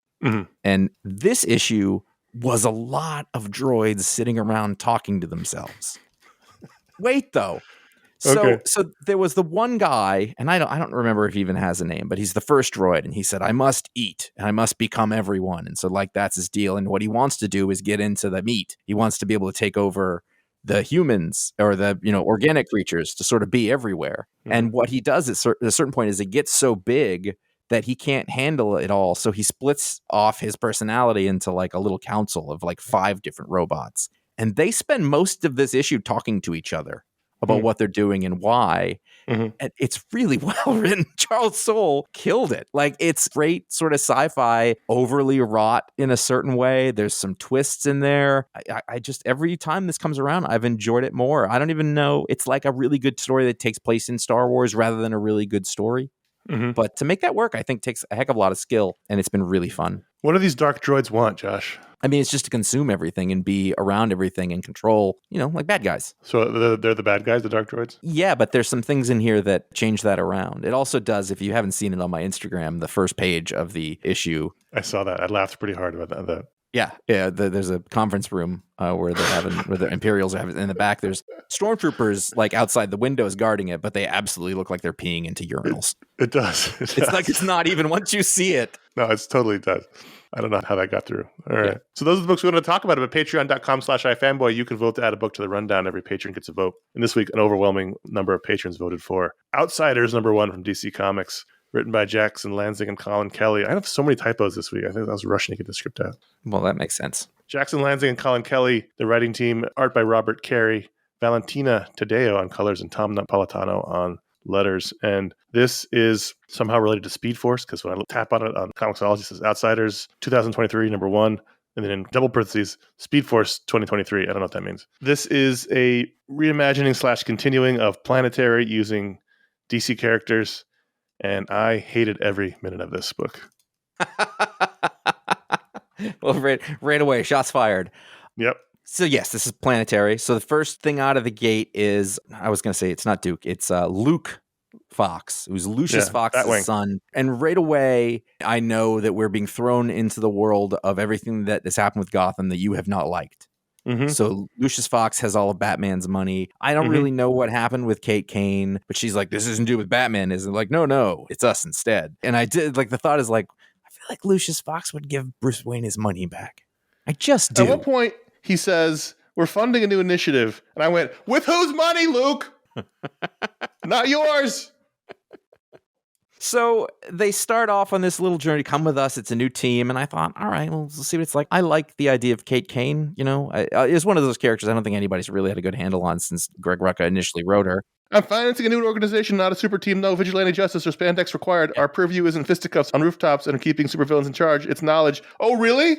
And this issue was a lot of droids sitting around talking to themselves. Wait, though. So there was the one guy, and I don't remember if he even has a name, but he's the first droid, and he said, I must eat, and I must become everyone. And so, like, that's his deal. And what he wants to do is get into the meat. He wants to be able to take over the humans or the, organic creatures to sort of be everywhere. And what he does at a certain point is it gets so big that he can't handle it all. So he splits off his personality into like a little council of like 5 different robots. And they spend most of this issue talking to each other about what they're doing and why. And it's really well written. Charles Soule killed it. Like, it's great sort of sci-fi, overly wrought in a certain way. There's some twists in there. I just, every time this comes around, I've enjoyed it more. I don't even know. It's like a really good story that takes place in Star Wars rather than a really good story. But to make that work, I think takes a heck of a lot of skill, and it's been really fun. What do these dark droids want, Josh? I mean, it's just to consume everything and be around everything and control, like bad guys. So they're the bad guys, the dark droids? Yeah, but there's some things in here that change that around. It also does, if you haven't seen it on my Instagram, the first page of the issue. I saw that. I laughed pretty hard about that. Yeah. There's a conference room where the Imperials are having, in the back. There's stormtroopers like outside the windows guarding it, but they absolutely look like they're peeing into urinals. It does. It's like it's not even once you see it. No, it's totally does. I don't know how that got through. All right. Yeah. So those are the books we want to talk about. At patreon.com/iFanboy, you can vote to add a book to the rundown. Every patron gets a vote. And this week, an overwhelming number of patrons voted for Outsiders #1 from DC Comics, written by Jackson Lanzing and Colin Kelly. I have so many typos this week. I think I was rushing to get the script out. Well, that makes sense. Jackson Lanzing and Colin Kelly, the writing team, art by Robert Carey, Valentina Tadeo on colors, and Tom Napolitano on letters. And this is somehow related to Speed Force, because when I tap on it on Comixology, it says Outsiders 2023 #1, and then in double parentheses, Speed Force 2023. I don't know what that means. This is a reimagining / continuing of Planetary using DC characters, and I hated every minute of this book. Well, right away, shots fired. Yep. So yes, this is Planetary. So the first thing out of the gate is, I was going to say it's not Duke, it's Luke Fox, who's Lucius Fox's son. And right away, I know that we're being thrown into the world of everything that has happened with Gotham that you have not liked. So Lucius Fox has all of Batman's money. I don't really know what happened with Kate Kane, but she's like, this isn't to do with Batman. Isn't like, no, it's us instead. And I did, like, the thought is like, I feel like Lucius Fox would give Bruce Wayne his money back. I just do. At one point, he says, we're funding a new initiative. And I went, with whose money, Luke? Not yours. So they start off on this little journey. Come with us. It's a new team. And I thought, all right, well, let's see what it's like. I like the idea of Kate Kane. It's one of those characters I don't think anybody's really had a good handle on since Greg Rucka initially wrote her. I'm financing a new organization, not a super team. No vigilante justice or spandex required. Our purview isn't fisticuffs on rooftops and keeping supervillains in charge. It's knowledge. Oh, really?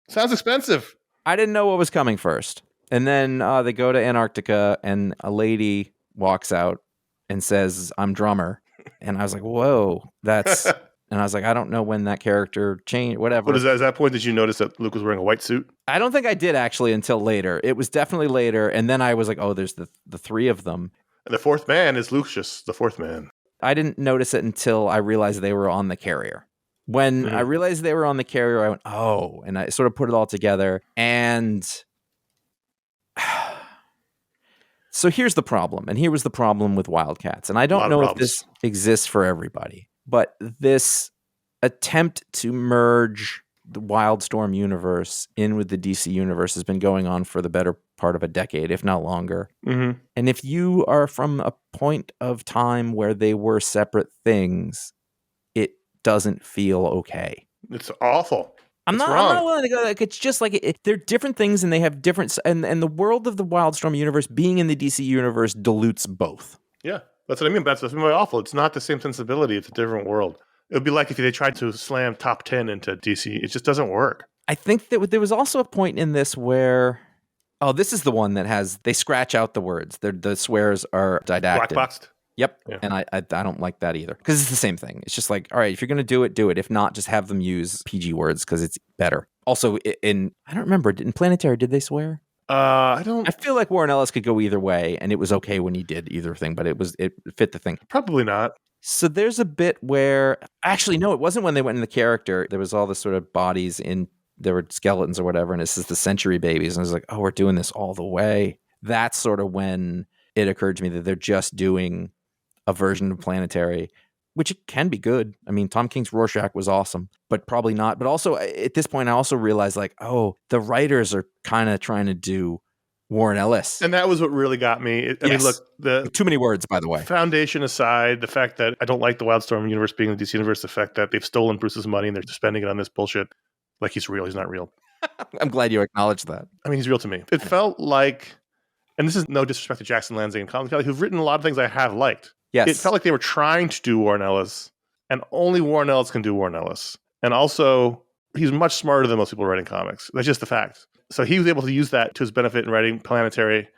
Sounds expensive. I didn't know what was coming first. And then they go to Antarctica, and a lady walks out and says, I'm drummer. And I was like, whoa, that's... And I was like, I don't know when that character changed, whatever. What is that? At that point, did you notice that Luke was wearing a white suit? I don't think I did, actually, until later. It was definitely later. And then I was like, oh, there's the 3 of them. And the 4th man is Lucius, the 4th man. I didn't notice it until I realized they were on the carrier. When I realized they were on the carrier, I went, oh, and I sort of put it all together. And So here's the problem, and here was the problem with Wildcats, and I don't know if this exists for everybody, but this attempt to merge the Wildstorm universe in with the DC universe has been going on for the better part of a decade, if not longer. Mm-hmm. And if you are from a point of time where they were separate things, it doesn't feel okay. It's awful. I'm not willing to go. Like, it's just like they're different things, and they have different. And the world of the Wildstorm universe being in the DC universe dilutes both. Yeah, that's what I mean. That's really awful. It's not the same sensibility. It's a different world. It would be like if they tried to slam top 10 into DC. It just doesn't work. I think that there was also a point in this where, this is the one that they scratch out the words. The swears are didactic. Blackboxed? Yep. Yeah. And I don't like that either. Because it's the same thing. It's just like, all right, if you're going to do it, do it. If not, just have them use PG words because it's better. Also, I don't remember, in Planetary, did they swear? I feel like Warren Ellis could go either way, and it was okay when he did either thing, but it fit the thing. Probably not. So there's a bit where, actually, no, it wasn't when they went in the character. There was all this sort of bodies there were skeletons or whatever, and this is the Century Babies. And I was like, oh, we're doing this all the way. That's sort of when it occurred to me that they're just doing a version of Planetary, which it can be good. I mean, Tom King's Rorschach was awesome, but probably not. But also at this point, I also realized like, oh, the writers are kind of trying to do Warren Ellis. And that was what really got me. I mean, look, too many words, by the way. Foundation aside, the fact that I don't like the Wildstorm universe being in the DC universe, the fact that they've stolen Bruce's money and they're spending it on this bullshit, like he's real, he's not real. I'm glad you acknowledged that. I mean, he's real to me. It felt like, and this is no disrespect to Jackson Lanzing and Colin Kelly, who've written a lot of things I have liked. Yes. It felt like they were trying to do Warren Ellis, and only Warren Ellis can do Warren Ellis. And also, he's much smarter than most people writing comics. That's just the fact. So he was able to use that to his benefit in writing Planetary.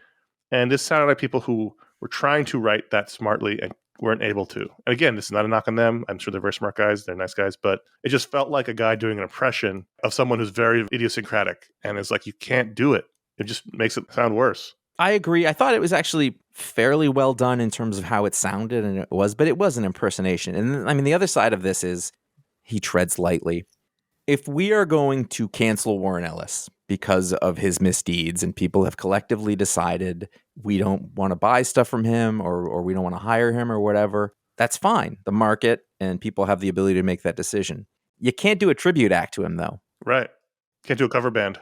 And this sounded like people who were trying to write that smartly and weren't able to. And again, this is not a knock on them. I'm sure they're very smart guys. They're nice guys. But it just felt like a guy doing an impression of someone who's very idiosyncratic. And it's like, you can't do it. It just makes it sound worse. I agree. I thought it was actually fairly well done in terms of how it sounded, and but it was an impersonation. And I mean, the other side of this is he treads lightly. If we are going to cancel Warren Ellis because of his misdeeds and people have collectively decided we don't want to buy stuff from him or we don't want to hire him or whatever, that's fine. The market and people have the ability to make that decision. You can't do a tribute act to him, though. Right. Can't do a cover band.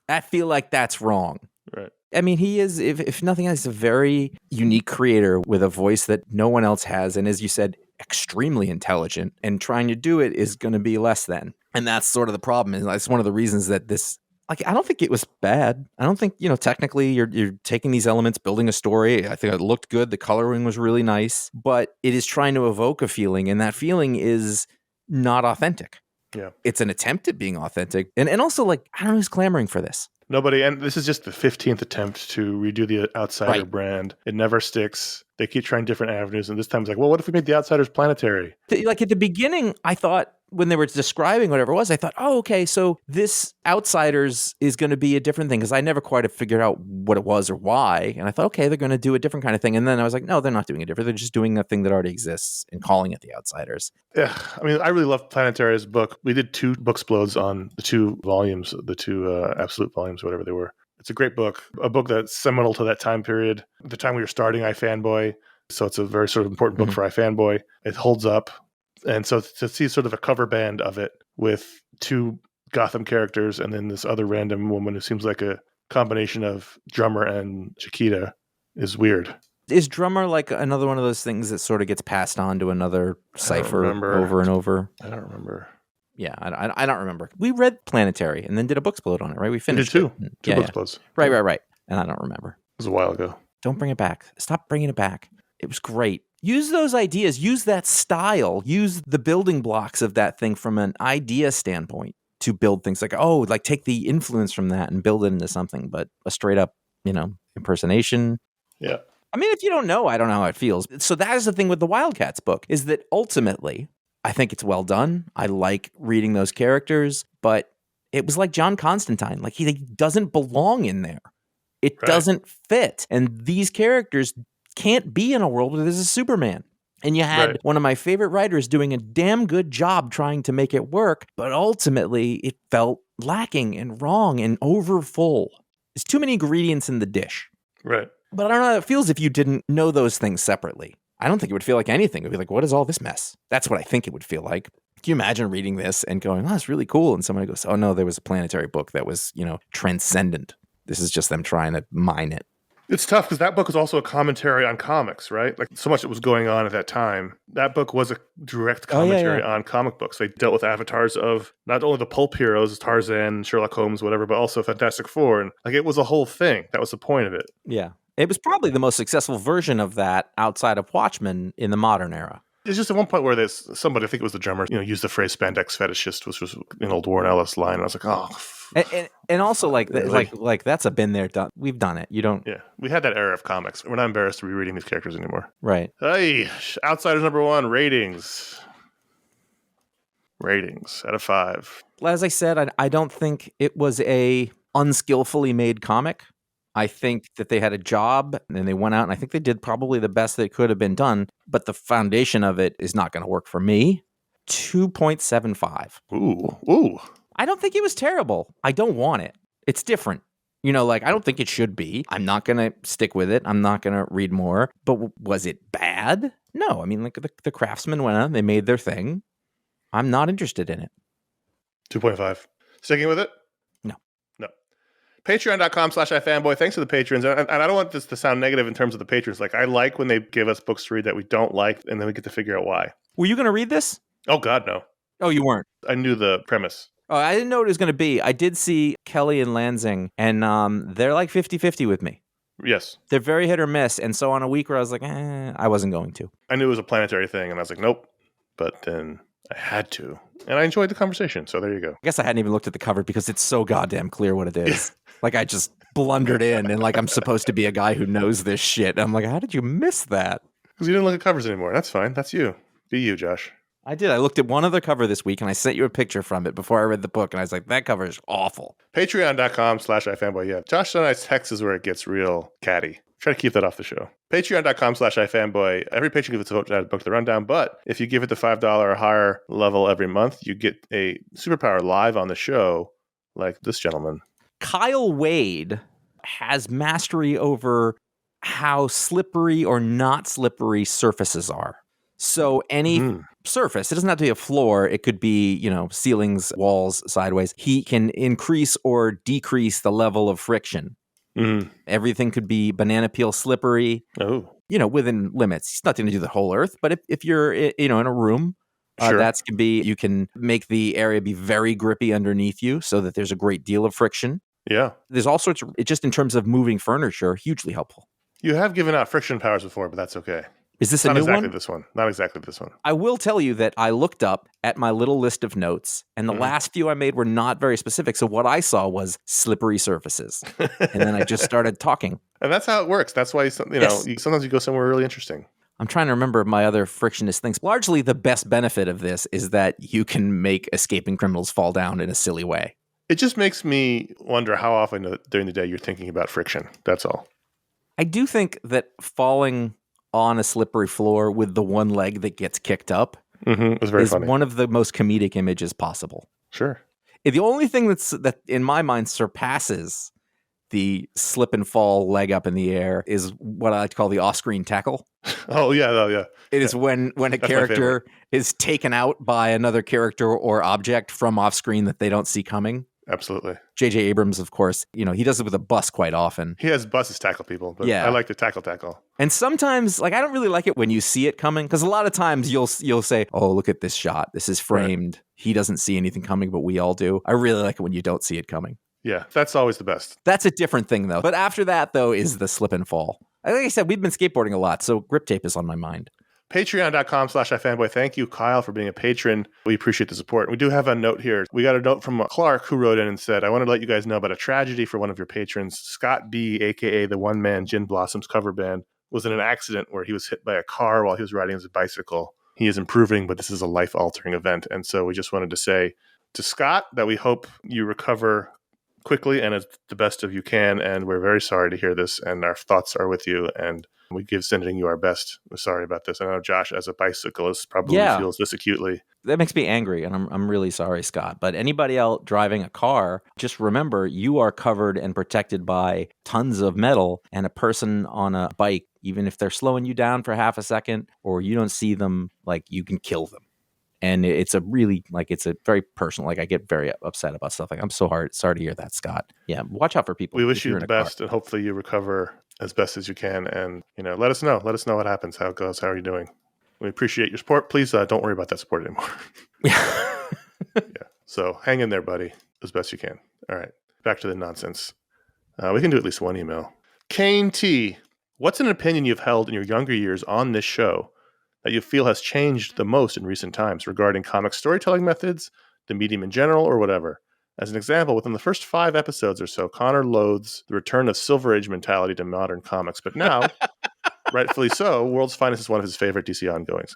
I feel like that's wrong. Right. I mean, he is, if nothing else, a very unique creator with a voice that no one else has. And as you said, extremely intelligent. And trying to do it is going to be less than. And that's sort of the problem. And that's one of the reasons that this, like, I don't think it was bad. I don't think, technically you're taking these elements, building a story. I think it looked good. The coloring was really nice. But it is trying to evoke a feeling. And that feeling is not authentic. Yeah. It's an attempt at being authentic. And also, like, I don't know who's clamoring for this. Nobody, and this is just the 15th attempt to redo the Outsider brand. It never sticks. They keep trying different avenues, and this time it's like, well, what if we made the Outsiders Planetary? Like at the beginning, I thought, when they were describing whatever it was, I thought, oh, okay, so this Outsiders is going to be a different thing, because I never quite have figured out what it was or why, and I thought, okay, they're going to do a different kind of thing, and then I was like, no, they're not doing it different, they're just doing a thing that already exists and calling it the Outsiders. Yeah, I mean, I really love Planetary's book. We did 2 book explodes on the 2 volumes, the 2 absolute volumes, whatever they were. It's a great book, a book that's seminal to that time period, the time we were starting iFanboy, so it's a very sort of important book for iFanboy. It holds up. And so to see sort of a cover band of it with 2 Gotham characters and then this other random woman who seems like a combination of Drummer and Chiquita is weird. Is Drummer like another one of those things that sort of gets passed on to another cipher over and over? I don't remember. Yeah, I don't remember. We read Planetary and then did a book explode on it, right? We finished it. Two book explodes. Right. And I don't remember. It was a while ago. Don't bring it back. Stop bringing it back. It was great. Use those ideas. Use that style. Use the building blocks of that thing from an idea standpoint to build things like take the influence from that and build it into something, but a straight up, impersonation. Yeah. I mean, if you don't know, I don't know how it feels. So that is the thing with the Wildcats book, is that ultimately, I think it's well done. I like reading those characters, but it was like John Constantine. Like, he doesn't belong in there. It doesn't fit. And these characters can't be in a world where there's a Superman. And you had one of my favorite writers doing a damn good job trying to make it work, but ultimately it felt lacking and wrong and over full. There's too many ingredients in the dish. Right. But I don't know how it feels if you didn't know those things separately. I don't think it would feel like anything. It would be like, what is all this mess? That's what I think it would feel like. Can you imagine reading this and going, oh, it's really cool? And somebody goes, oh, no, there was a planetary book that was, transcendent. This is just them trying to mine it. It's tough because that book was also a commentary on comics, right? Like so much that was going on at that time. That book was a direct commentary on comic books. They dealt with avatars of not only the pulp heroes, Tarzan, Sherlock Holmes, whatever, but also Fantastic Four. And like it was a whole thing. That was the point of it. Yeah. It was probably the most successful version of that outside of Watchmen in the modern era. It's just at one point where there's somebody, I think it was the drummer, used the phrase spandex fetishist, which was an old Warren Ellis line. And I was like, oh. And also really? like that's a been there, done. We've done it. You don't. Yeah. We had that era of comics. We're not embarrassed to be reading these characters anymore. Right. Hey, Outsiders #1, ratings. Ratings out of 5. As I said, I don't think it was a unskillfully made comic. I think that they had a job and they went out and I think they did probably the best that could have been done. But the foundation of it is not going to work for me. 2.75. Ooh. I don't think it was terrible. I don't want it. It's different. I don't think it should be. I'm not going to stick with it. I'm not going to read more. But was it bad? No. I mean, like the craftsmen went on, they made their thing. I'm not interested in it. 2.5. Sticking with it? No. Patreon.com/iFanboy. Thanks to the patrons. And I don't want this to sound negative in terms of the patrons. Like, I like when they give us books to read that we don't like, and then we get to figure out why. Were you going to read this? Oh, God, no. Oh, you weren't? I knew the premise. Oh, I didn't know what it was going to be. I did see Kelly and Lansing, and they're like 50-50 with me. Yes. They're very hit or miss. And so on a week where I was like, I wasn't going to. I knew it was a planetary thing, and I was like, nope. But then I had to. And I enjoyed the conversation, so there you go. I guess I hadn't even looked at the cover because it's so goddamn clear what it is. Like, I just blundered in, and like I'm supposed to be a guy who knows this shit. I'm like, how did you miss that? Because you didn't look at covers anymore. That's fine. That's you. Be you, Josh. I did. I looked at one other cover this week, and I sent you a picture from it before I read the book, and I was like, that cover is awful. Patreon.com/iFanboy. Yeah, Josh and I's text is where it gets real catty. Try to keep that off the show. Patreon.com/iFanboy. Every patron gives a vote to book the rundown, but if you give it the $5 or higher level every month, you get a superpower live on the show, like this gentleman. Kyle Wade has mastery over how slippery or not slippery surfaces are. So any surface, it doesn't have to be a floor. It could be, ceilings, walls, sideways. He can increase or decrease the level of friction. Everything could be banana peel slippery, within limits. He's not going to do the whole earth, but if you're, in a room, sure. You can make the area be very grippy underneath you so that there's a great deal of friction. Yeah. There's all sorts of, just in terms of moving furniture, hugely helpful. You have given out friction powers before, but that's okay. Is this a new one? Not exactly this one. I will tell you that I looked up at my little list of notes, and the last few I made were not very specific. So what I saw was slippery surfaces. And then I just started talking. And that's how it works. That's why, sometimes you go somewhere really interesting. I'm trying to remember my other frictionless things. Largely, the best benefit of this is that you can make escaping criminals fall down in a silly way. It just makes me wonder how often during the day you're thinking about friction. That's all. I do think that falling on a slippery floor with the one leg that gets kicked up is very funny. One of the most comedic images possible. Sure. The only thing that in my mind surpasses the slip and fall leg up in the air is what I like to call the off-screen tackle. Oh, yeah. It is when a character is taken out by another character or object from off-screen that they don't see coming. Absolutely. J.J. Abrams, of course, he does it with a bus quite often. He has buses tackle people, but I like the tackle. And sometimes, I don't really like it when you see it coming, because a lot of times you'll say, oh, look at this shot. This is framed. Right. He doesn't see anything coming, but we all do. I really like it when you don't see it coming. Yeah, that's always the best. That's a different thing, though. But after that, though, is the slip and fall. Like I said, we've been skateboarding a lot, so grip tape is on my mind. Patreon.com/iFanboy. Thank you, Kyle, for being a patron. We appreciate the support. We do have a note here. We got a note from Clark who wrote in and said, I want to let you guys know about a tragedy for one of your patrons. Scott B., a.k.a. the one-man Gin Blossoms cover band, was in an accident where he was hit by a car while he was riding his bicycle. He is improving, but this is a life-altering event. And so we just wanted to say to Scott that we hope you recover quickly and as the best of you can. And we're very sorry to hear this, and our thoughts are with you. And we give sending you our best. We're sorry about this. I know Josh, as a bicyclist, probably feels this acutely. That makes me angry, and I'm really sorry, Scott. But anybody out driving a car, just remember you are covered and protected by tons of metal, and a person on a bike, even if they're slowing you down for half a second or you don't see them, like, you can kill them. And it's a really, like, it's a very personal, like, I get very upset about stuff. Like, I'm sorry to hear that, Scott. Yeah, watch out for people. We wish you the best, and hopefully you recover as best as you can. And, let us know. Let us know what happens, how it goes, how are you doing. We appreciate your support. Please don't worry about that support anymore. Yeah. Yeah. So hang in there, buddy, as best you can. All right. Back to the nonsense. We can do at least one email. Kane T, what's an opinion you've held in your younger years on this show that you feel has changed the most in recent times regarding comic storytelling methods, the medium in general, or whatever? As an example, within the first 5 episodes or so, Conor loathes the return of Silver Age mentality to modern comics. But now, rightfully so, World's Finest is one of his favorite DC ongoings.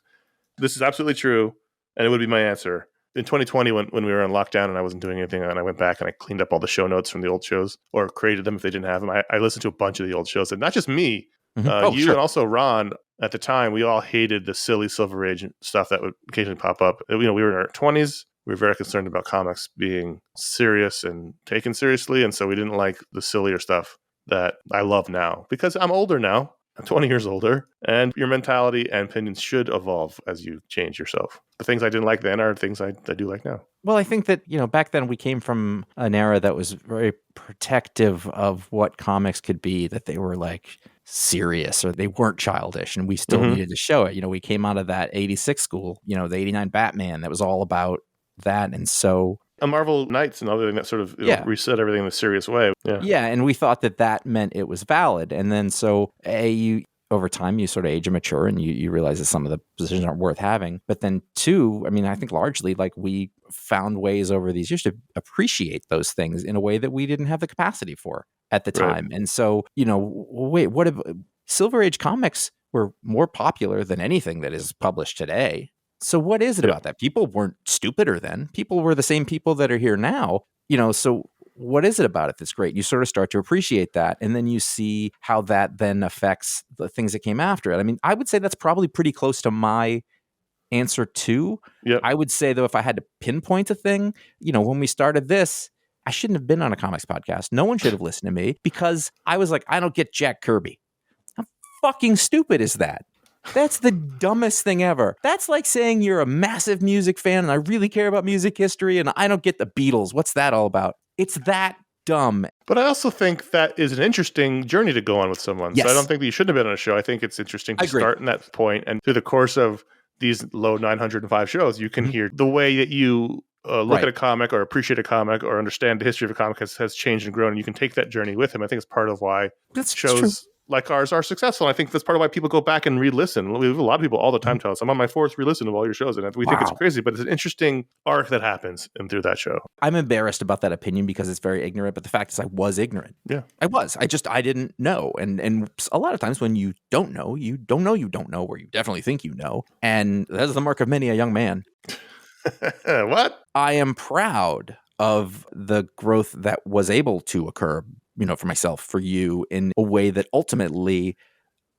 This is absolutely true, and it would be my answer. In 2020, when we were on lockdown and I wasn't doing anything, and I went back and I cleaned up all the show notes from the old shows, or created them if they didn't have them, I listened to a bunch of the old shows. And not just me, you and also Ron, at the time, we all hated the silly Silver Age stuff that would occasionally pop up. We were in our 20s. We were very concerned about comics being serious and taken seriously, and so we didn't like the sillier stuff that I love now. Because I'm older now. I'm 20 years older, and your mentality and opinions should evolve as you change yourself. The things I didn't like then are things I do like now. Well, I think that, back then we came from an era that was very protective of what comics could be, that they were like serious or they weren't childish, and we still needed to show it. We came out of that 86 school, the 89 Batman that was all about that. And so a Marvel Knights and everything that sort of reset everything in a serious way. Yeah, and we thought that meant it was valid. And then so over time, you sort of age and mature, and you realize that some of the positions aren't worth having. But then 2, I think largely, like, we found ways over these years to appreciate those things in a way that we didn't have the capacity for at the time. Right. And so, what if Silver Age comics were more popular than anything that is published today? So what is it about that? People weren't stupider then. People were the same people that are here now. So what is it about it that's great? You sort of start to appreciate that. And then you see how that then affects the things that came after it. I would say that's probably pretty close to my answer too. Yep. I would say, though, if I had to pinpoint a thing, when we started this, I shouldn't have been on a comics podcast. No one should have listened to me because I was like, I don't get Jack Kirby. How fucking stupid is that? That's the dumbest thing ever. That's like saying you're a massive music fan and I really care about music history and I don't get the Beatles. What's that all about? It's that dumb. But I also think that is an interesting journey to go on with someone. Yes. So I don't think that you shouldn't have been on a show. I think it's interesting to start in that point. And through the course of these low 905 shows, you can hear the way that you look at a comic or appreciate a comic or understand the history of a comic has changed and grown. And you can take that journey with him. I think it's part of why shows like ours are successful. And I think that's part of why people go back and re-listen. We have a lot of people all the time tell us, I'm on my 4th re-listen of all your shows. And we think it's crazy, but it's an interesting arc that happens through that show. I'm embarrassed about that opinion because it's very ignorant, but the fact is I was ignorant. Yeah. I was. I didn't know. And a lot of times when you don't know, you don't know, or you definitely think you know. And that's the mark of many a young man. What? I am proud of the growth that was able to occur, for myself, for you, in a way that ultimately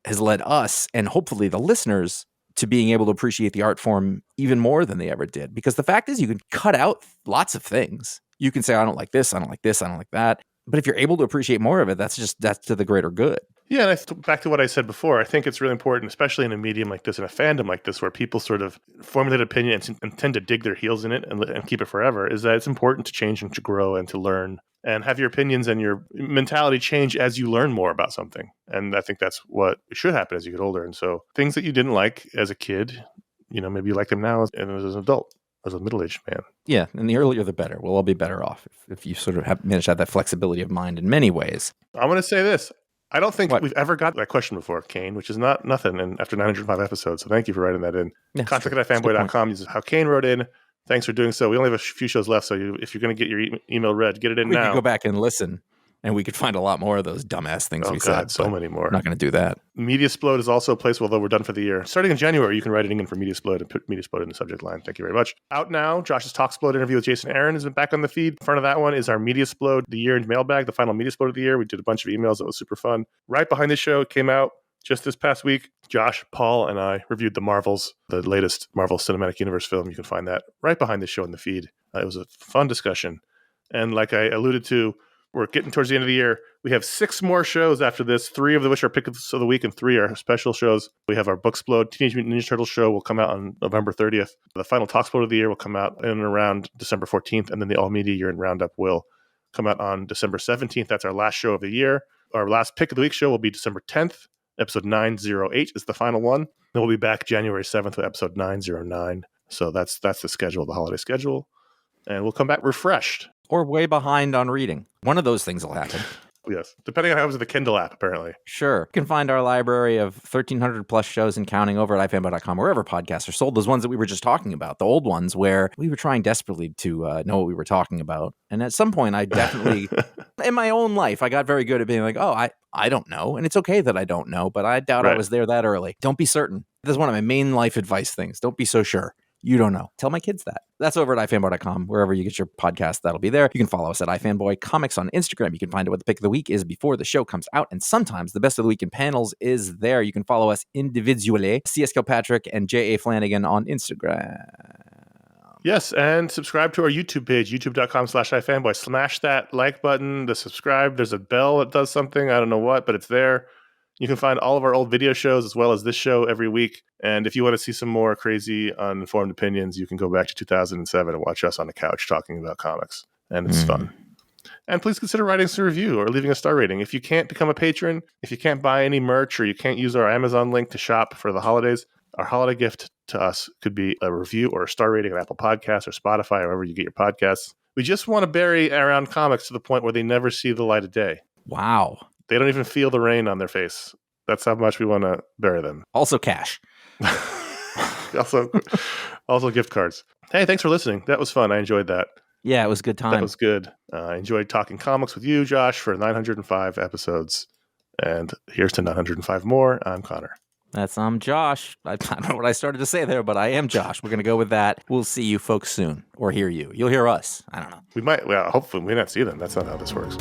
has led us and hopefully the listeners to being able to appreciate the art form even more than they ever did. Because the fact is, you can cut out lots of things. You can say, I don't like this, I don't like this, I don't like that. But if you're able to appreciate more of it, that's to the greater good. Yeah, and back to what I said before, I think it's really important, especially in a medium like this, in a fandom like this, where people sort of formulate opinions and tend to dig their heels in it and keep it forever, is that it's important to change and to grow and to learn and have your opinions and your mentality change as you learn more about something. And I think that's what should happen as you get older. And so things that you didn't like as a kid, maybe you like them now as an adult, as a middle-aged man. Yeah, and the earlier the better. We'll all be better off if you sort of manage to have that flexibility of mind in many ways. I'm going to say this. I don't think we've ever got that question before, Kane, which is not nothing and after 905 episodes. So thank you for writing that in. Yeah, Contact at iFanboy.com. This is how Kane wrote in. Thanks for doing so. We only have a few shows left, so if you're going to get your email read, get it in now. We could go back and listen, and we could find a lot more of those dumbass things we said. So many more. I'm not going to do that. Mediasplode is also a place, although we're done for the year. Starting in January, you can write it in for Mediasplode and put Mediasplode in the subject line. Thank you very much. Out now, Josh's Talksplode interview with Jason Aaron has been back on the feed. In front of that one is our Mediasplode, the year in mailbag, the final Mediasplode of the year. We did a bunch of emails. That was super fun. Right behind this show, it came out just this past week. Josh, Paul, and I reviewed The Marvels, the latest Marvel Cinematic Universe film. You can find that right behind the show in the feed. It was a fun discussion. And like I alluded to, we're getting towards the end of the year. We have 6 more shows after this, 3 of which are picks of the week and 3 are special shows. We have our Booksplode Teenage Mutant Ninja Turtles show will come out on November 30th. The final Talksplode of the year will come out in and around December 14th, and then the All Media Year-End Roundup will come out on December 17th. That's our last show of the year. Our last Pick of the Week show will be December 10th. Episode 908 is the final one. Then we'll be back January 7th with episode 909. So that's the schedule, the holiday schedule. And we'll come back refreshed. Or way behind on reading. One of those things will happen. Yes, depending on how it was with the Kindle app, apparently. Sure. You can find our library of 1,300 plus shows and counting over at iFanboy.com, wherever podcasts are sold. Those ones that we were just talking about, the old ones where we were trying desperately to know what we were talking about. And at some point, I definitely, in my own life, I got very good at being like, oh, I don't know. And it's okay that I don't know, but I doubt I was there that early. Don't be certain. This is one of my main life advice things. Don't be so sure. You don't know. Tell my kids that. That's over at iFanboy.com. Wherever you get your podcast, that'll be there. You can follow us at iFanboy Comics on Instagram. You can find out what the pick of the week is before the show comes out. And sometimes the best of the week in panels is there. You can follow us individually. CS Kilpatrick and J.A. Flanagan on Instagram. Yes, and subscribe to our YouTube page, youtube.com/iFanboy. Smash that like button, the subscribe. There's a bell that does something. I don't know what, but it's there. You can find all of our old video shows as well as this show every week. And if you want to see some more crazy, uninformed opinions, you can go back to 2007 and watch us on the couch talking about comics. And it's fun. And please consider writing us a review or leaving a star rating. If you can't become a patron, if you can't buy any merch or you can't use our Amazon link to shop for the holidays, our holiday gift to us could be a review or a star rating on Apple Podcasts or Spotify, or wherever you get your podcasts. We just want to bury around comics to the point where they never see the light of day. Wow. They don't even feel the rain on their face. That's how much we want to bury them. Also cash. also gift cards. Hey, thanks for listening. That was fun. I enjoyed that. Yeah, it was a good time. That was good. I enjoyed talking comics with you, Josh, for 905 episodes. And here's to 905 more. I'm Conor. I'm Josh. I don't know what I started to say there, but I am Josh. We're going to go with that. We'll see you folks soon, or hear you. You'll hear us. I don't know. We might. Well, hopefully we not see them. That's not how this works.